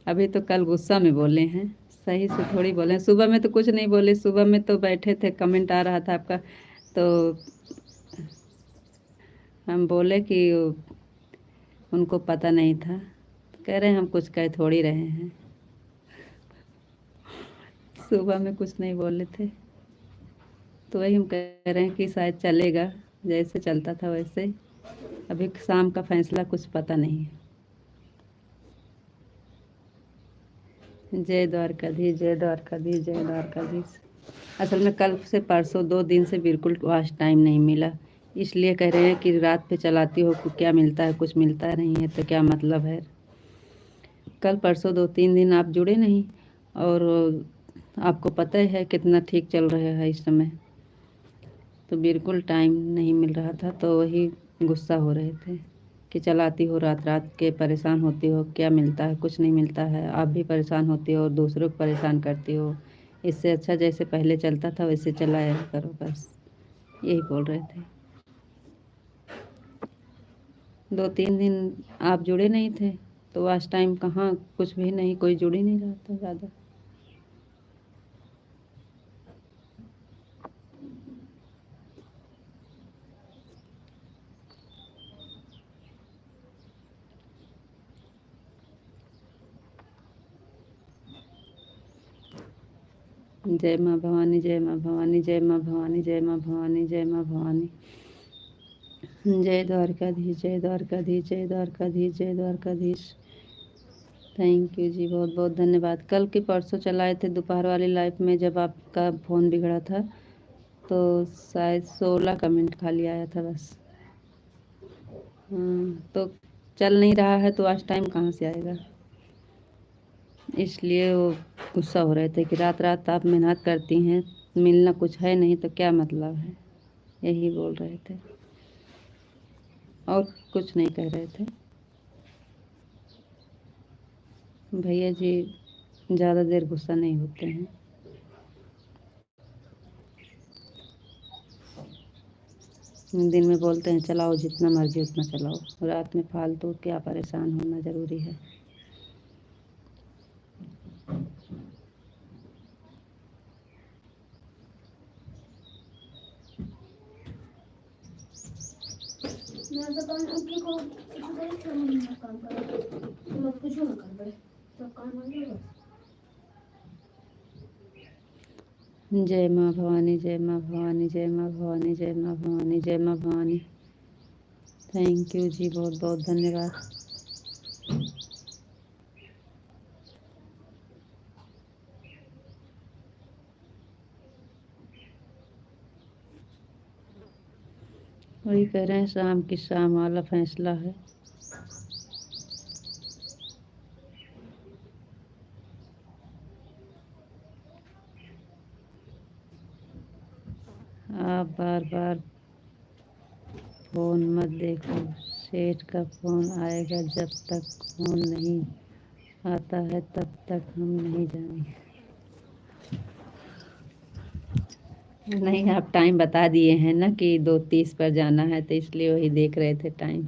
A: अभी तो कल गुस्सा में बोले हैं, सही से थोड़ी बोले। सुबह में तो कुछ नहीं बोले, सुबह में तो बैठे थे, कमेंट आ रहा था आपका, तो हम बोले कि उनको पता नहीं था, तो कह रहे हैं हम कुछ कह थोड़ी रहे हैं। सुबह में कुछ नहीं बोले थे, तो वही हम कह रहे हैं कि शायद चलेगा, जैसे चलता था वैसे। अभी शाम का फैसला कुछ पता नहीं है। जय द्वारकाधीश, जय द्वारकाधीश, जय द्वारकाधीश। असल में कल से परसों 2 दिन से बिल्कुल वॉच टाइम नहीं मिला, इसलिए कह रहे हैं कि रात पे चलाती हो क्या मिलता है, कुछ मिलता नहीं है तो क्या मतलब है। कल परसों 2-3 दिन आप जुड़े नहीं, और आपको पता ही है कितना ठीक चल रहा है इस समय, तो बिल्कुल टाइम नहीं मिल रहा था, तो वही गुस्सा हो रहे थे कि चलाती हो रात रात के, परेशान होती हो, क्या मिलता है, कुछ नहीं मिलता है। आप भी परेशान होती हो और दूसरों को परेशान करती हो। इससे अच्छा जैसे पहले चलता था वैसे चलाया करो, बस यही बोल रहे थे। 2-3 दिन आप जुड़े नहीं थे, तो आज टाइम कहाँ, कुछ भी नहीं, कोई जुड़ ही नहीं रहा था ज़्यादा। जय माँ भवानी, जय माँ भवानी, जय माँ भवानी, जय माँ भवानी, जय माँ भवानी। जय द्वारकाधीश, जय द्वारकाधीश, जय द्वारकाधीश, जय द्वारकाधीश। थैंक यू जी, बहुत बहुत धन्यवाद। कल के परसों चलाए थे दोपहर वाली लाइफ में, जब आपका फ़ोन बिगड़ा था, तो शायद 16 कमेंट खाली आया था बस। तो चल नहीं रहा है तो आज टाइम कहाँ से आएगा, इसलिए वो गुस्सा हो रहे थे कि रात रात आप मेहनत करती हैं, मिलना कुछ है नहीं तो क्या मतलब है, यही बोल रहे थे, और कुछ नहीं कह रहे थे। भैया जी ज़्यादा देर गुस्सा नहीं होते हैं। दिन में बोलते हैं चलाओ जितना मर्जी उतना चलाओ, रात में फालतू क्या परेशान होना ज़रूरी है। जय माँ भवानी, जय माँ भवानी, जय माँ भवानी, जय माँ भवानी, जय माँ भवानी। थैंक यू जी, बहुत बहुत धन्यवाद। वही कह रहे हैं, शाम की शाम वाला फैसला है। आप बार बार फ़ोन मत देखो, सेठ का फ़ोन आएगा, जब तक फ़ोन नहीं आता है तब तक हम नहीं जाएंगे। नहीं, आप टाइम बता दिए हैं ना कि 2:30 पर जाना है, तो इसलिए वही देख रहे थे टाइम।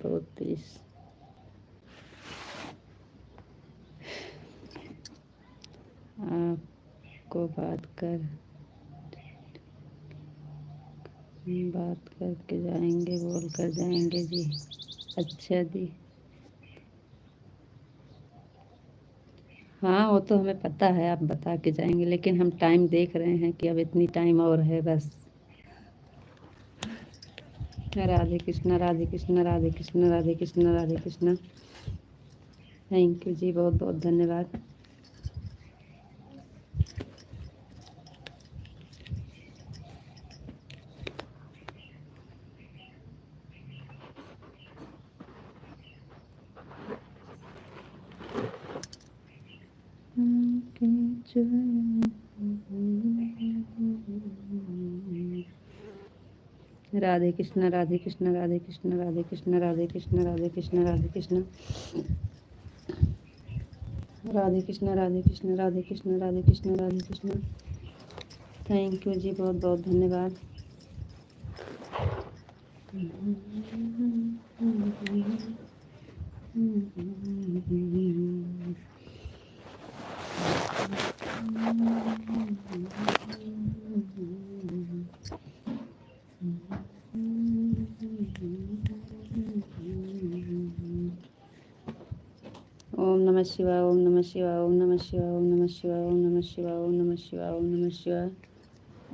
A: 2:30। आपको बात करके जाएंगे, बोल कर जाएंगे जी। अच्छा जी, हाँ वो तो हमें पता है, आप बता के जाएंगे, लेकिन हम टाइम देख रहे हैं कि अब इतनी टाइम और है बस। राधे कृष्णा, राधे कृष्णा, राधे कृष्णा, राधे कृष्णा, राधे कृष्णा। थैंक यू जी, बहुत बहुत धन्यवाद। राधे कृष्णा, राधे कृष्णा, राधे कृष्णा, राधे कृष्णा, राधे कृष्णा, राधे कृष्णा, राधे कृष्णा, राधे कृष्णा, राधे कृष्णा, राधे कृष्णा, राधे कृष्णा, राधे कृष्णा। थैंक यू जी, बहुत बहुत धन्यवाद। ओम नमः शिवाय, ओम नमः शिवाय, ओम नमः शिवाय, ओम नमः शिवाय, ओम नमः शिवाय, ओम नमः शिवाय, ओम नमः शिवाय,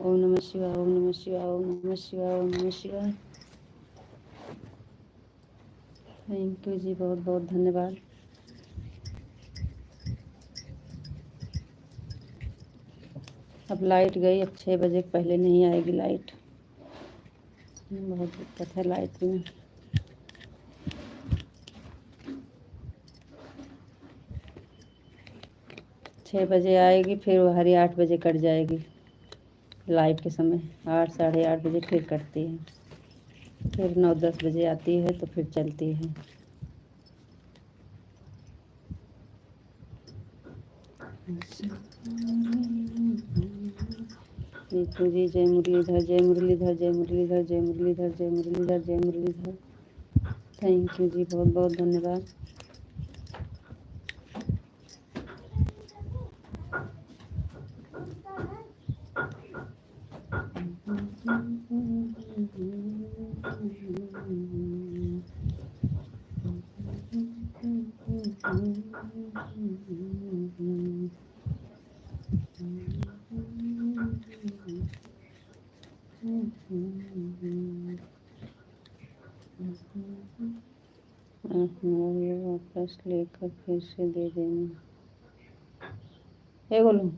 A: ओम नमः शिवाय, ओम नमः शिवाय, ओम नमः शिवाय, ओम नमः शिवाय। थैंक यू जी, बहुत बहुत धन्यवाद। अब लाइट गई, अब 6 बजे पहले नहीं आएगी लाइट। बहुत दिक्कत है लाइट में। 6 बजे आएगी, फिर वो हरी 8 बजे कट जाएगी। लाइट के समय 8 साढ़े 8 बजे फिर कटती है, फिर 9-10 बजे आती है तो फिर चलती है। नीतू जी, जय मुरलीधर, जय मुरलीधर, जय मुरलीधर, जय मुरलीधर, जय मुरलीधर, जय मुरलीधर। थैंक यू जी, बहुत बहुत धन्यवाद। ये वापस लेकर फिर से दे देना। बोलूँ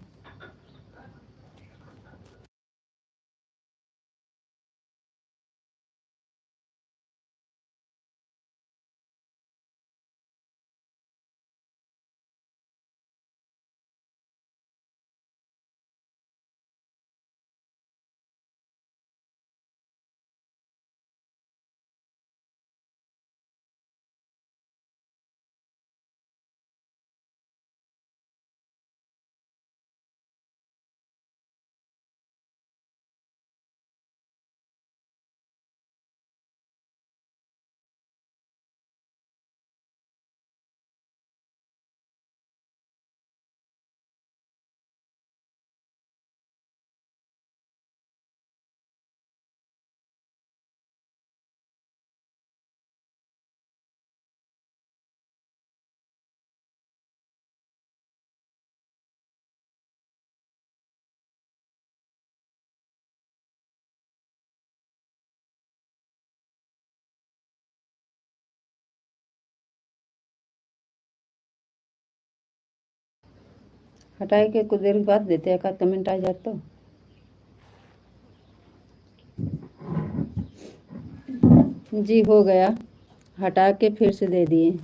A: हटाए के कुछ देर बाद देते हैं, एकाध कमेंट आ जाए तो। जी हो गया, हटा के फिर से दे दिए।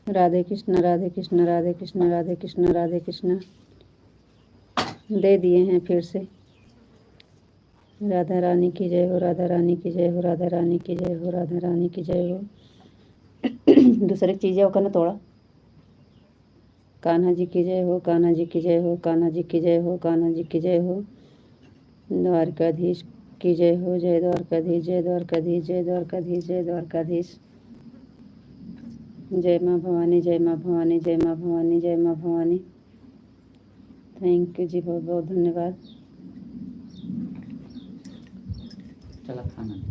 A: राधे कृष्ण राधे कृष्ण राधे कृष्ण राधे कृष्ण राधे कृष्ण। दे दिए हैं फिर से। राधा रानी की जय हो, राधा रानी की जय हो, राधा रानी की जय हो, राधा रानी की जय हो। दूसरी चीज़ें होकर ना थोड़ा। कान्हा जी की जय हो, कान्हा जी की जय हो, कान्हा जी की जय हो, कान्हा जी की जय हो। द्वारकाधीश की जय हो, जय द्वारकाधीश, जय द्वारकाधीश, जय द्वारकाधीश, जय द्वारकाधीश। जय माँ भवानी, जय माँ भवानी, जय माँ भवानी, जय माँ भवानी। थैंक यू जी, बहुत बहुत धन्यवाद। चला खाना।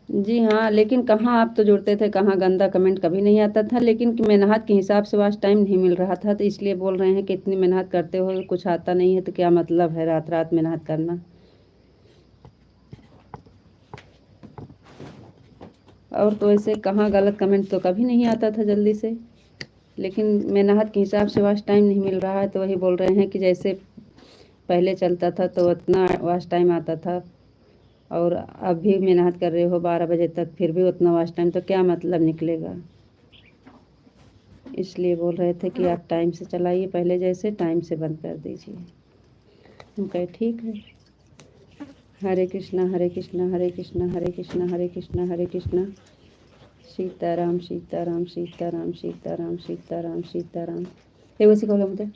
A: जी हाँ, लेकिन कहाँ आप तो जुड़ते थे, कहाँ गंदा कमेंट कभी नहीं आता था। लेकिन मेहनत के हिसाब से वॉच टाइम नहीं मिल रहा था, तो इसलिए बोल रहे हैं कि इतनी मेहनत करते हो, कुछ आता नहीं है तो क्या मतलब है रात रात मेहनत करना। और तो ऐसे कहाँ गलत कमेंट तो कभी नहीं आता था जल्दी से, लेकिन मेहनत के हिसाब से वॉच टाइम नहीं मिल रहा है, तो वही बोल रहे हैं कि जैसे पहले चलता था तो उतना वॉच टाइम आता था, और अब भी मेहनत कर रहे हो 12 बजे तक, फिर भी उतना वॉच टाइम, तो क्या मतलब निकलेगा। इसलिए बोल रहे थे कि आप टाइम से चलाइए, पहले जैसे टाइम से बंद कर दीजिए। हम कहे ठीक है। हरे कृष्णा हरे कृष्णा हरे कृष्णा हरे कृष्णा हरे कृष्णा हरे कृष्णा। सीताराम सीताराम सीताराम सीताराम सीताराम सीताराम। हे वैसे कहो मुझे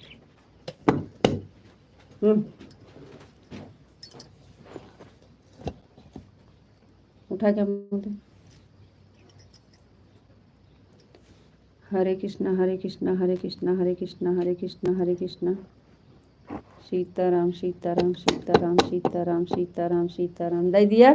A: उठा क्या मुझे। हरे कृष्णा हरे कृष्णा हरे कृष्णा हरे कृष्णा हरे कृष्णा हरे कृष्णा। सीताराम सीताराम सीताराम सीताराम सीताराम सीताराम। दे दिया।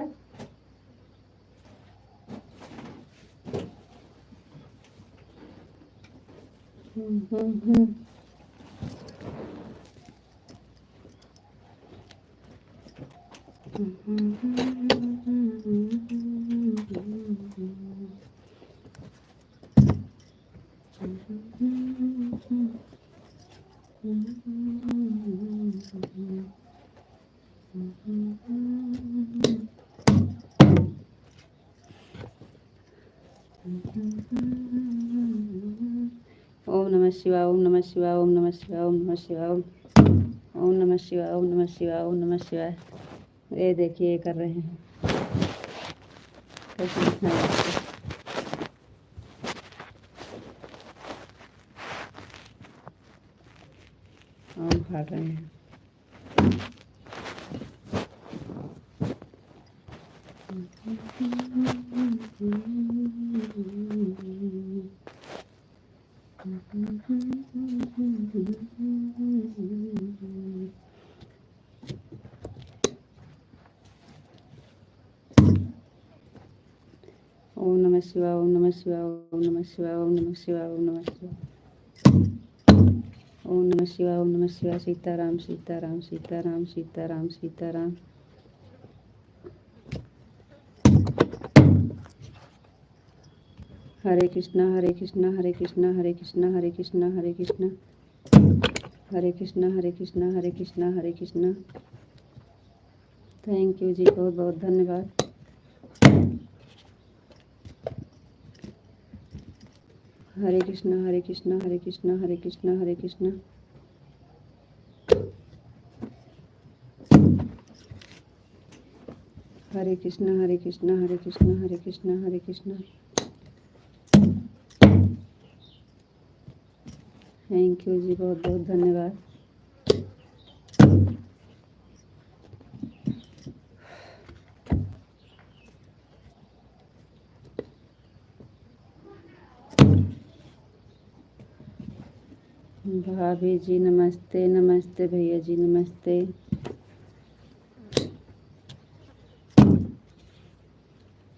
A: ओम नमः शिवाय, ओम नमः शिवाय, ओम नमः शिवाय, ओम नमः शिवाय, ओम नमः शिवाय, ओम नमः शिवाय, ओम नमः शिवाय। ये देखिए ये कर रहे हैं कैसे आम फाड़ रहे हैं। ओम नमः शिवाय, ओम नमः शिवाय, ओम नमः शिवाय, ओम नमः शिवाय, ओम नमः शिवाय, ओम नमः शिवाय, ओम नमः शिवाय। सीताराम सीताराम सीताराम सीताराम सीताराम। हरे कृष्णा हरे कृष्णा हरे कृष्णा हरे कृष्णा हरे कृष्णा हरे कृष्णा हरे कृष्णा हरे कृष्णा हरे कृष्णा हरे कृष्णा। थैंक यू जी, बहुत बहुत धन्यवाद। हरे कृष्णा हरे कृष्णा हरे कृष्णा हरे कृष्णा हरे कृष्णा। हरे कृष्णा हरे कृष्णा हरे कृष्णा हरे कृष्णा हरे कृष्णा। थैंक यू जी, बहुत बहुत धन्यवाद। भाभी जी नमस्ते, नमस्ते भैया जी नमस्ते।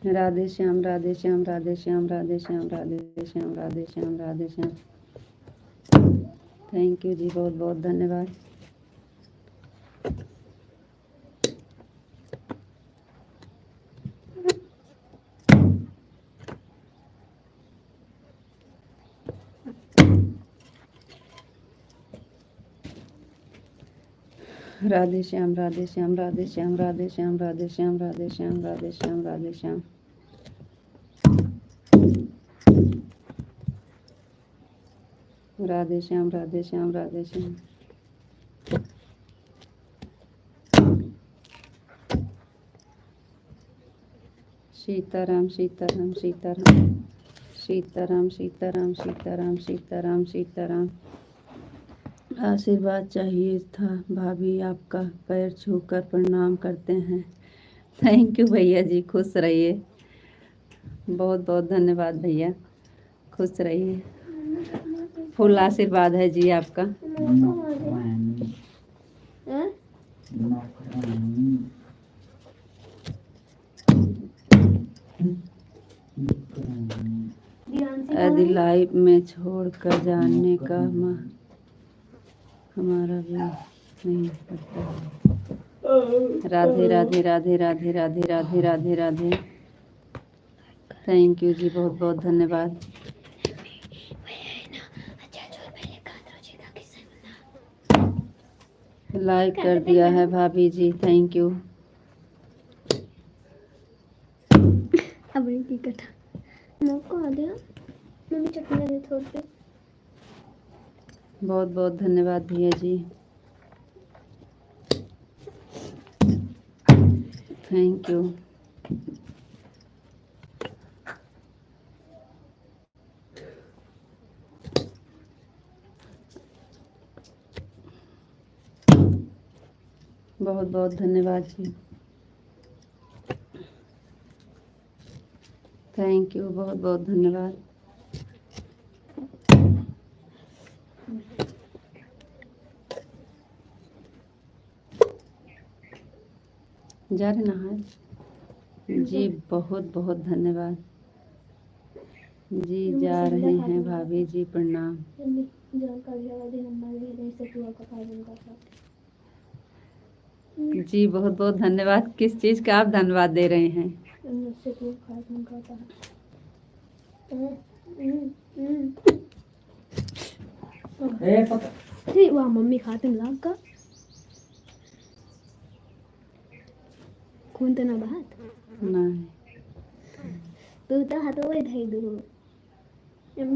A: राधे श्याम राधे श्याम राधे श्याम राधे श्याम राधे श्याम राधे श्याम राधे श्याम। थैंक यू जी, बहुत बहुत धन्यवाद। राधे श्याम राधे श्याम राधे श्याम राधे श्याम राधे श्याम राधे श्याम राधे श्याम राधे श्याम। राधे श्याम राधे श्याम राधे श्याम। सीताराम सीताराम सीताराम सीताराम सीताराम सीताराम सीताराम सीताराम। आशीर्वाद चाहिए था भाभी, आपका पैर छूकर प्रणाम करते हैं। थैंक यू भैया जी, खुश रहिए। बहुत बहुत धन्यवाद भैया, खुश रहिए। फुल आशीर्वाद है जी आपका। यदि लाइफ में छोड़कर जाने का हमारा भी नहीं करता। राधे राधे राधे राधे राधे राधे राधे राधे। थैंक यू जी, बहुत बहुत धन्यवाद। लाइक कर दिया है भाभी जी, थैंक यू।
B: अब की कथा मौका आ गया, मम्मी चटनी दे थोड़ी।
A: बहुत बहुत धन्यवाद भैया जी, थैंक यू। बहुत बहुत धन्यवाद जी, थैंक यू, बहुत बहुत धन्यवाद। जा रहे नहाए जी, बहुत बहुत धन्यवाद जी। जा रहे हैं भाभी जी, प्रणाम जी। बहुत बहुत धन्यवाद। किस चीज़ का आप धन्यवाद दे रहे हैं?
B: वाह मम्मी खाते लाग का कौन तना बात
A: नहीं,
B: तू तो हाथ वो धई दू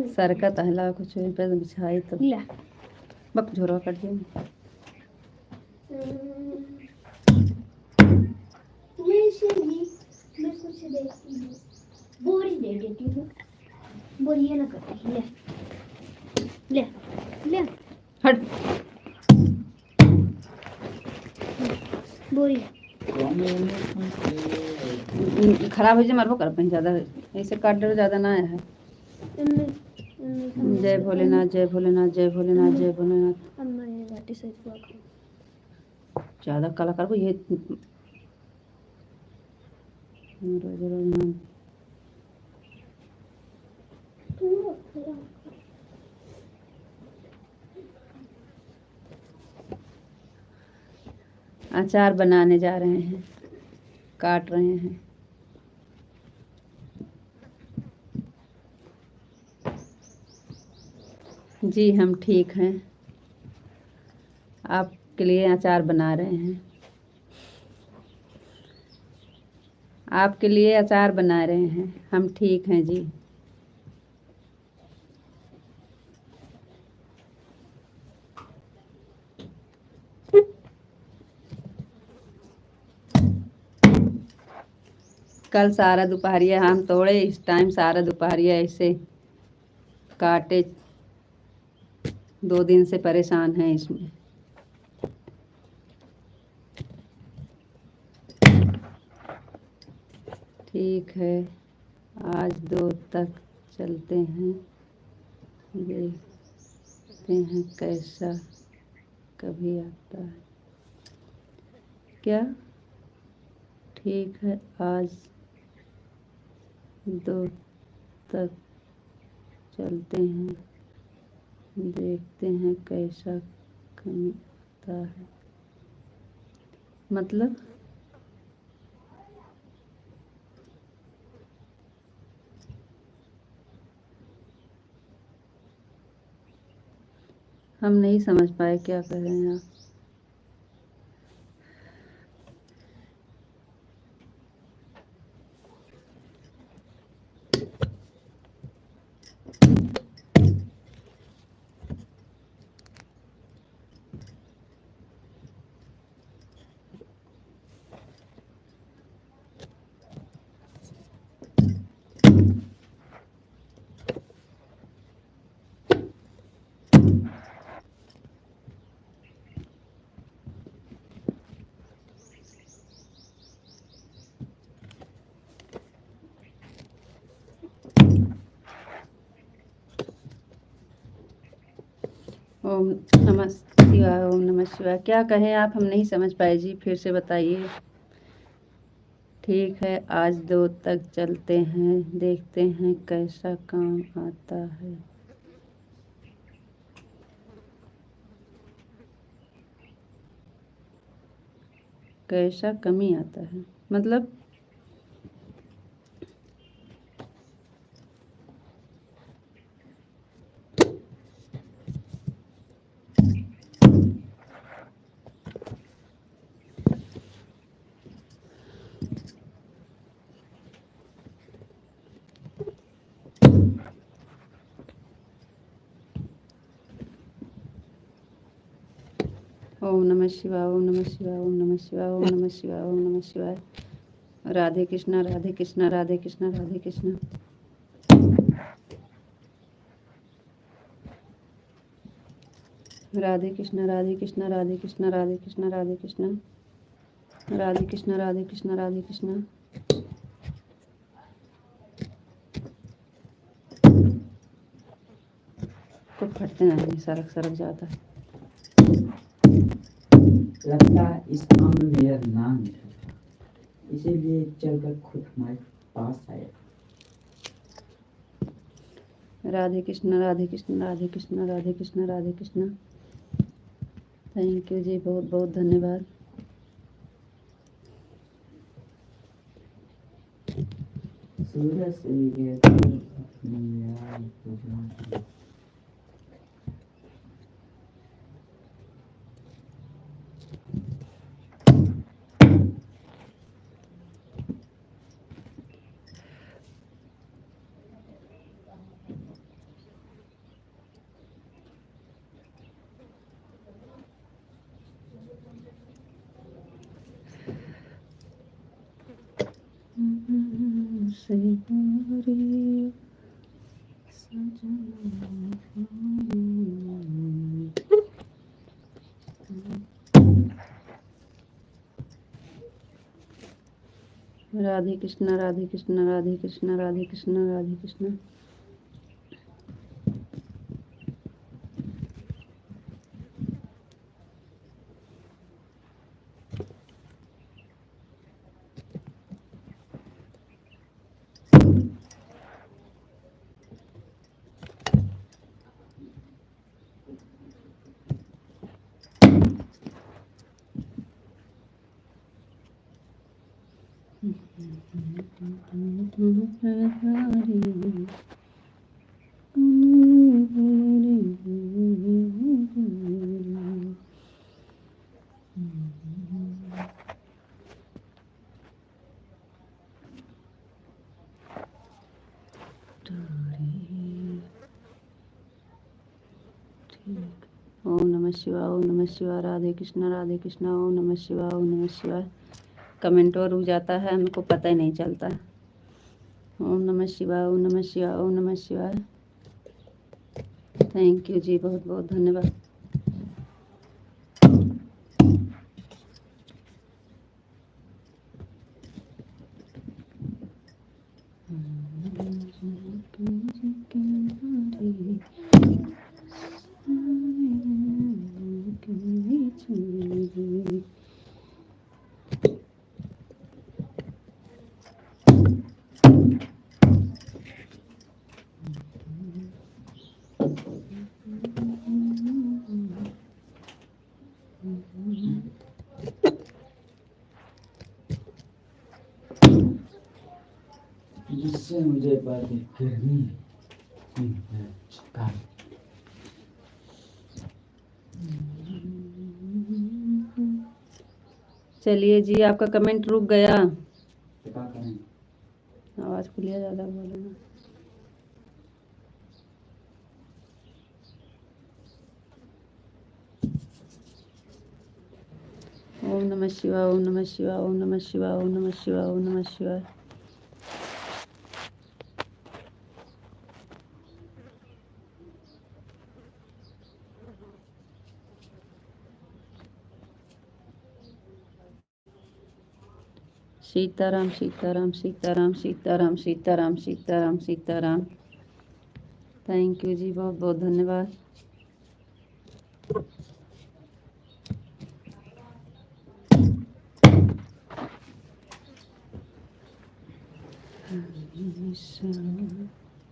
A: सरका तहला कुछ पे बिछाई तो
B: ला
A: बक झोरा कर दिया।
B: मैं कुछ देखती हूँ, बोरी दे देती हूँ, बोरी ये ना करती। ले ले ले
A: हट
B: बोरी
A: खराब हो जाए मरबो कर पे ज़्यादा ऐसे काट दो, ज़्यादा ना आया है। जय भोलेनाथ जय भोलेनाथ जय भोलेनाथ जय भोलेनाथ।
B: अम्मा ये बाटी से
A: ज़्यादा काला कर ये रोज रोज ना। अचार बनाने जा रहे हैं, काट रहे हैं। जी हम ठीक हैं, आपके लिए अचार बना रहे हैं। आपके लिए अचार बना रहे हैं। हम ठीक हैं जी। कल सारा दोपहरिया हम तोड़े, इस टाइम सारा दोपहरिया ऐसे काटे। 2 दिन से परेशान हैं इसमें। ठीक है, आज 2 तक चलते हैं, देखते हैं कैसा कभी आता है। क्या? ठीक है, आज 2 तक चलते हैं, देखते हैं कैसा कमी आता है। मतलब हम नहीं समझ पाए क्या कह रहे हैं आप। ओम नमः शिवाय, ओम नमः शिवाय। क्या कहें आप, हम नहीं समझ पाए जी, फिर से बताइए। ठीक है, आज 2 तक चलते हैं, देखते हैं कैसा काम आता है। कैसा कमी आता है मतलब ओम नमः शिवाय, ओम नमः शिवाय, ओम नमः शिवाय, ओम नमः शिवाय, ओम नमः शिवाय। राधे कृष्णा, राधे कृष्णा, राधे कृष्णा, राधे कृष्णा। राधे कृष्णा, राधे कृष्णा, राधे कृष्णा, राधे कृष्णा, राधे कृष्णा। राधे कृष्णा, राधे कृष्णा, राधे कृष्णा। कुछ फटते नहीं, सरक सरक जाता है।
C: लगता है इस अम्र मेरा नाम है, इसीलिए चलकर खुद हमारे पास आया।
A: राधे कृष्णा, राधे कृष्णा, राधे कृष्णा, राधे कृष्णा, राधे कृष्णा। थैंक यू जी, बहुत बहुत धन्यवाद।
C: सूरज से गए तो अपनी याद बुझा।
A: राधे कृष्णा, राधे कृष्णा, राधे कृष्णा, राधे कृष्णा, राधे कृष्णा। ओम नमः शिवाय, ओम नमः शिवाय। राधे कृष्णा, राधे कृष्णा, ओम नमः शिवाय, ओम नमः शिवाय। कमेंट और रुक जाता है, हमको पता ही नहीं चलता। ओम नमः शिवाय, ओम नमः शिवाय, ओम नमः शिवाय। थैंक यू जी, बहुत बहुत धन्यवाद।
C: जिससे मुझे बातें करनी है।
A: चलिए जी, आपका कमेंट रुक गया।
C: तो क्या करें?
A: आवाज़ खुलिया ज़्यादा बोलो ना। ओम नमः शिवाय, ओम नमः शिवाय, ओम नमः शिवाय, ओम नमः शिवाय, ओम नमः शिवाय। सीताराम सीताराम सीताराम सीताराम सीताराम सीताराम सीताराम। थैंक यू जी, बहुत बहुत धन्यवाद।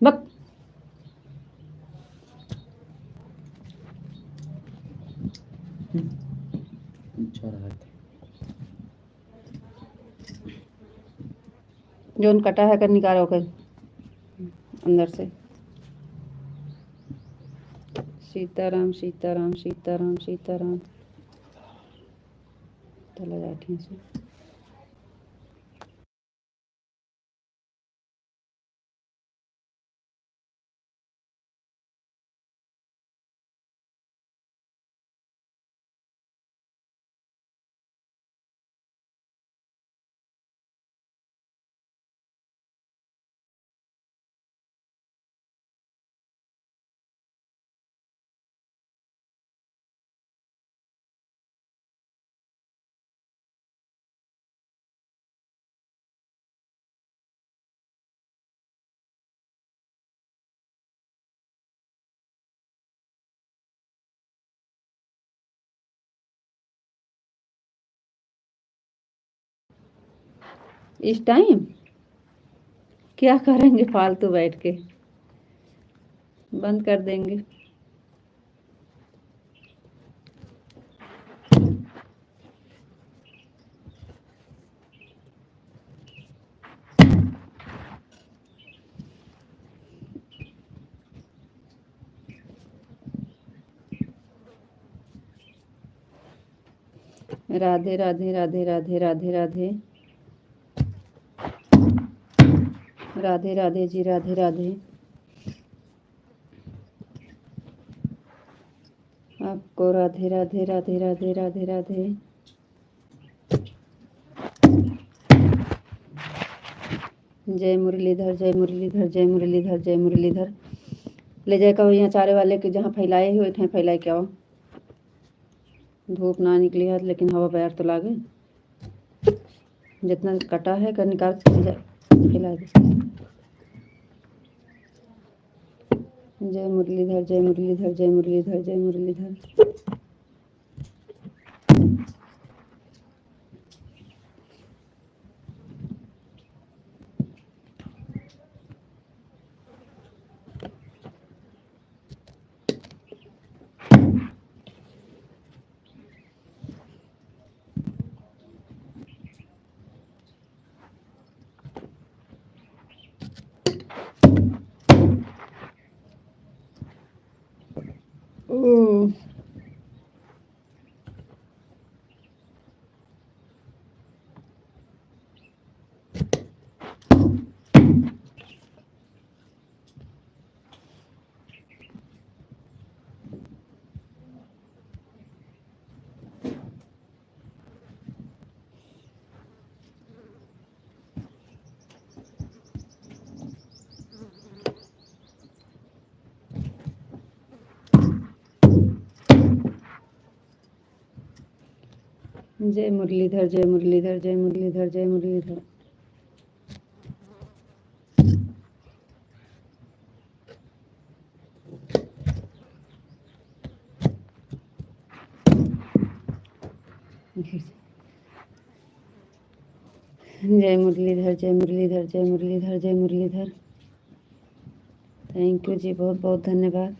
A: बक जोन कटा है कर निकालो कर अंदर से। सीताराम सीताराम सीताराम सीताराम। चला जा ठीक से। इस टाइम क्या करेंगे फालतू बैठ के, बंद कर देंगे। राधे राधे राधे राधे राधे राधे राधे राधे जी, राधे राधे। आपको राधे राधे राधे राधे राधे राधे। जय मुरलीधर, जय मुरलीधर, जय मुरलीधर, जय मुरलीधर। ले जाए कहो यहाँ चारे वाले के जहाँ फैलाए हुए थे, फैलाए क्या हो। धूप ना निकली है लेकिन हवा पैर तो लागे। जितना कटा है कर निकाल फैला दे। जय मुरलीधर, जय मुरलीधर, जय मुरलीधर, जय मुरलीधर। जय मुरलीधर जय मुरलीधर जय मुरलीधर जय मुरलीधर। जय मुरलीधर जय मुरलीधर जय मुरलीधर जय मुरलीधर। थैंक यू जी, बहुत बहुत धन्यवाद।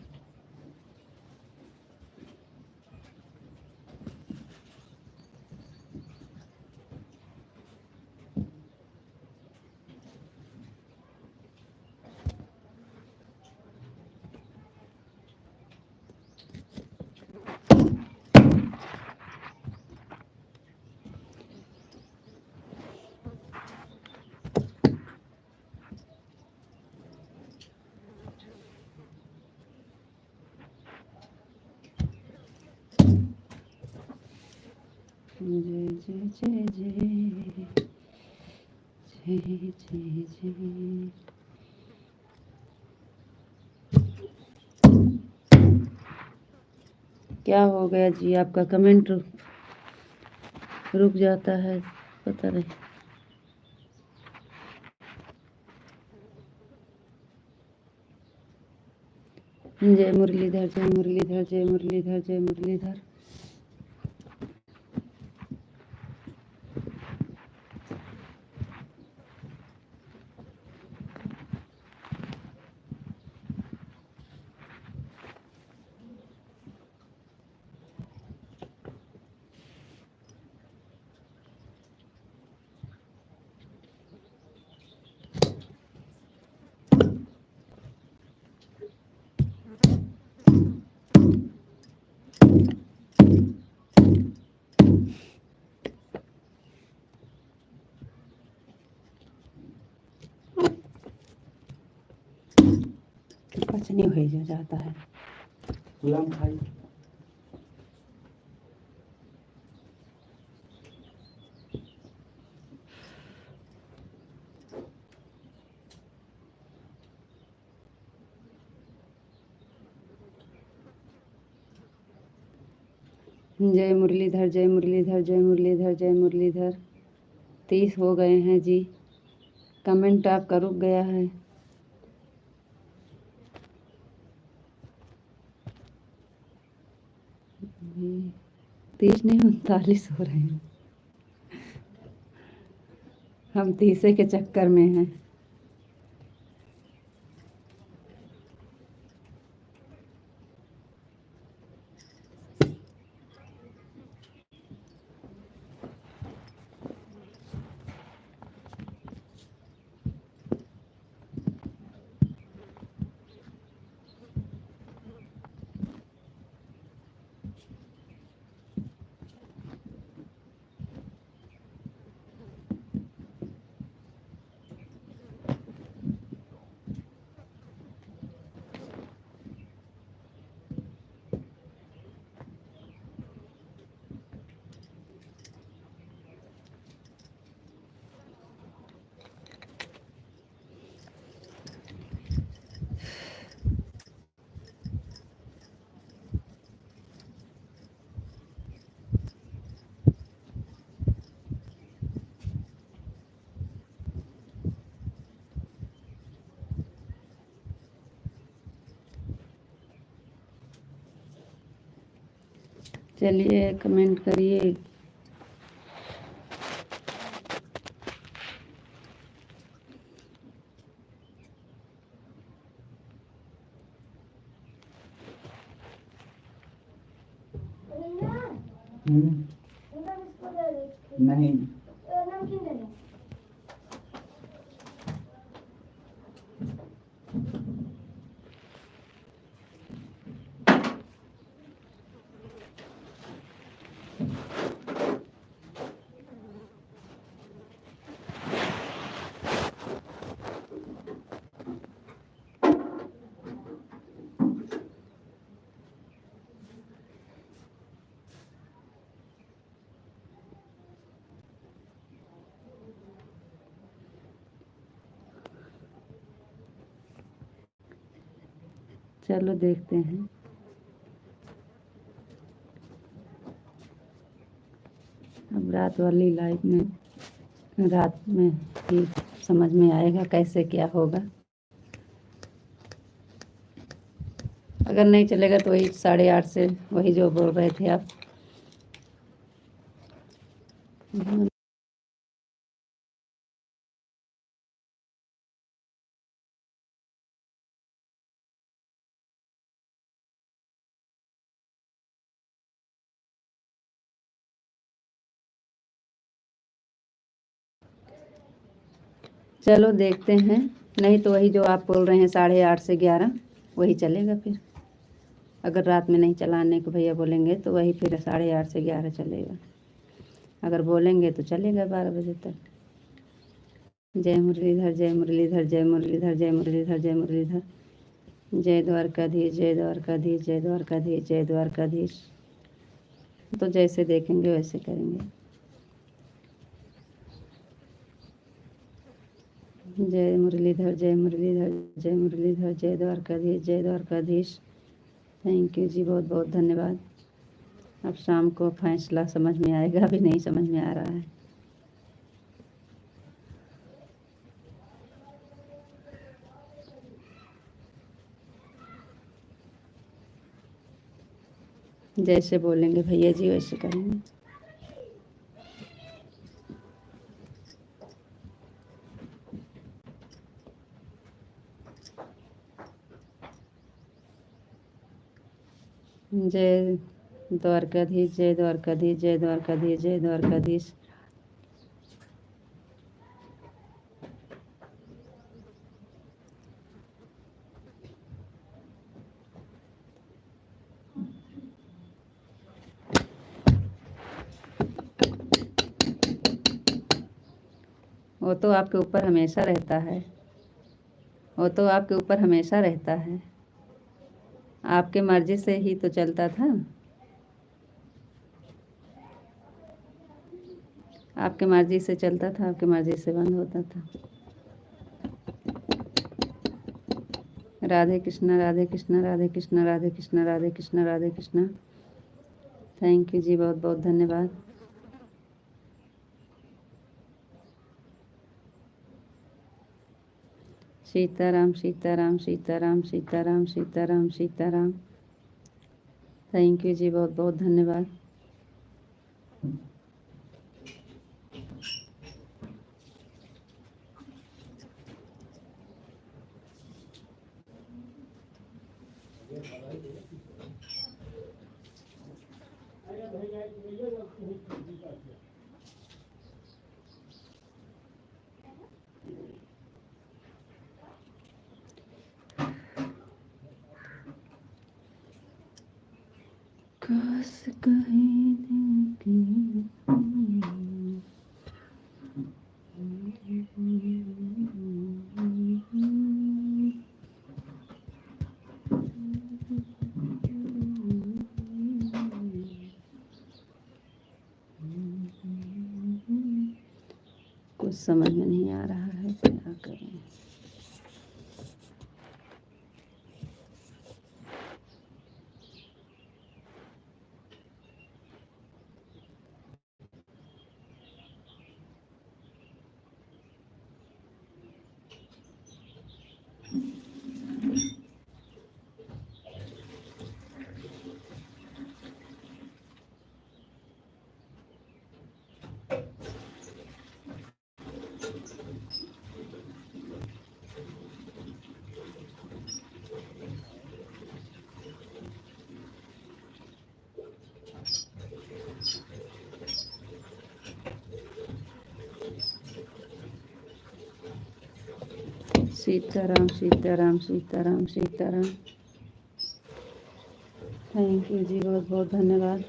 A: जय जय जय जय जय जय जय। क्या हो गया जी, आपका कमेंट रुक जाता है, पता नहीं। जय मुरलीधर जय मुरलीधर जय मुरलीधर जय मुरलीधर। पचनी हो जाता है।
C: गुलाम भाई
A: जय मुरलीधर जय मुरलीधर जय मुरलीधर जय मुरलीधर। 30 हो गए हैं जी। कमेंट आपका रुक गया है। 30 नहीं 39 हो रहे हैं। हम 30 के चक्कर में हैं। चलिए कमेंट करिए।
C: नहीं
A: चलो देखते हैं। अब रात वाली लाइफ में रात में ही समझ में आएगा कैसे क्या होगा। अगर नहीं चलेगा तो वही 8:30 से वही जो बोल रहे थे आप। चलो देखते हैं, नहीं तो वही जो आप बोल रहे हैं 8:30 से 11 वही चलेगा फिर। अगर रात में नहीं चलाने को भैया बोलेंगे तो वही फिर 8:30 से 11 चलेगा। अगर बोलेंगे तो चलेगा 12 बजे तक। जय मुरलीधर जय मुरलीधर जय मुरलीधर जय मुरलीधर जय मुरलीधर। जय द्वारकाधीश जय द्वारकाधीश जय द्वारकाधीश जय द्वारकाधीश। तो जैसे देखेंगे वैसे करेंगे। जय मुरलीधर जय मुरलीधर जय मुरलीधर जय द्वारकाधीश जय द्वारकाधीश। थैंक यू जी, बहुत बहुत धन्यवाद। अब शाम को फैसला समझ में आएगा, अभी नहीं समझ में आ रहा है। जैसे बोलेंगे भैया जी वैसे करेंगे। जय द्वारकाधीश जय द्वारकाधीश जय द्वारकाधीश जय द्वारकाधीश। वो तो आपके ऊपर हमेशा रहता है, वो तो आपके ऊपर हमेशा रहता है। आपके मर्जी से ही तो चलता था। आपके मर्जी से चलता था, आपके मर्जी से बंद होता था। राधे कृष्णा राधे कृष्णा राधे कृष्णा राधे कृष्णा राधे कृष्णा राधे कृष्णा। थैंक यू जी, बहुत बहुत धन्यवाद। सीताराम सीताराम सीताराम सीताराम सीताराम सीताराम। थैंक यू जी, बहुत बहुत धन्यवाद। काश कहीं दिल की कुछ समझ में नहीं आ रहा है, क्या करें। सीताराम सीताराम सीताराम सीताराम। थैंक यू जी, बहुत बहुत धन्यवाद।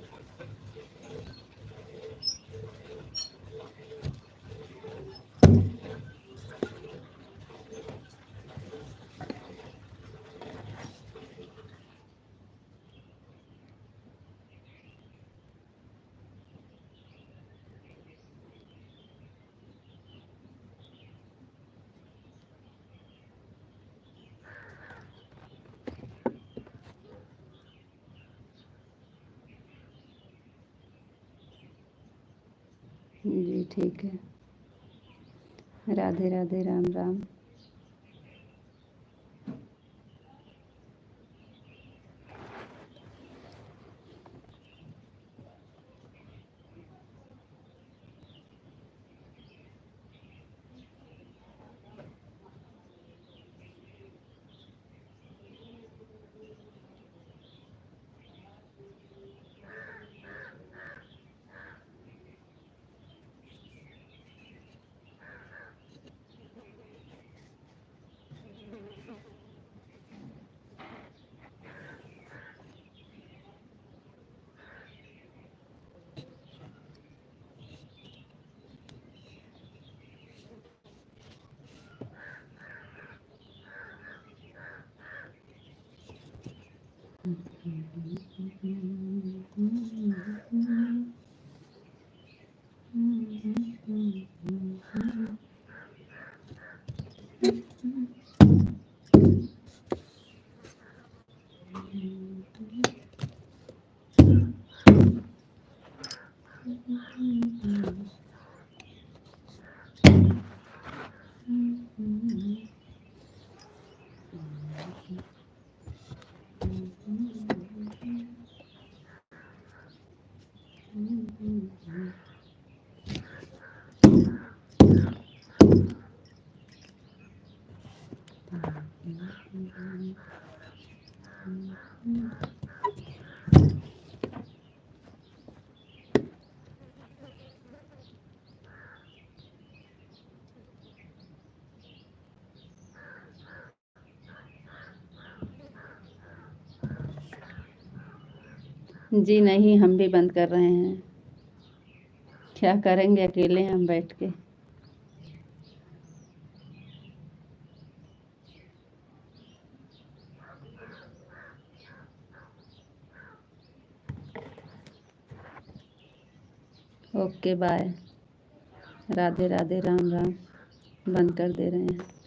A: जी ठीक है। राधे राधे, राम राम। जी नहीं, हम भी बंद कर रहे हैं। क्या करेंगे अकेले हम बैठ के। Okay bye. राधे राधे, राम राम। बंद कर दे रहे हैं।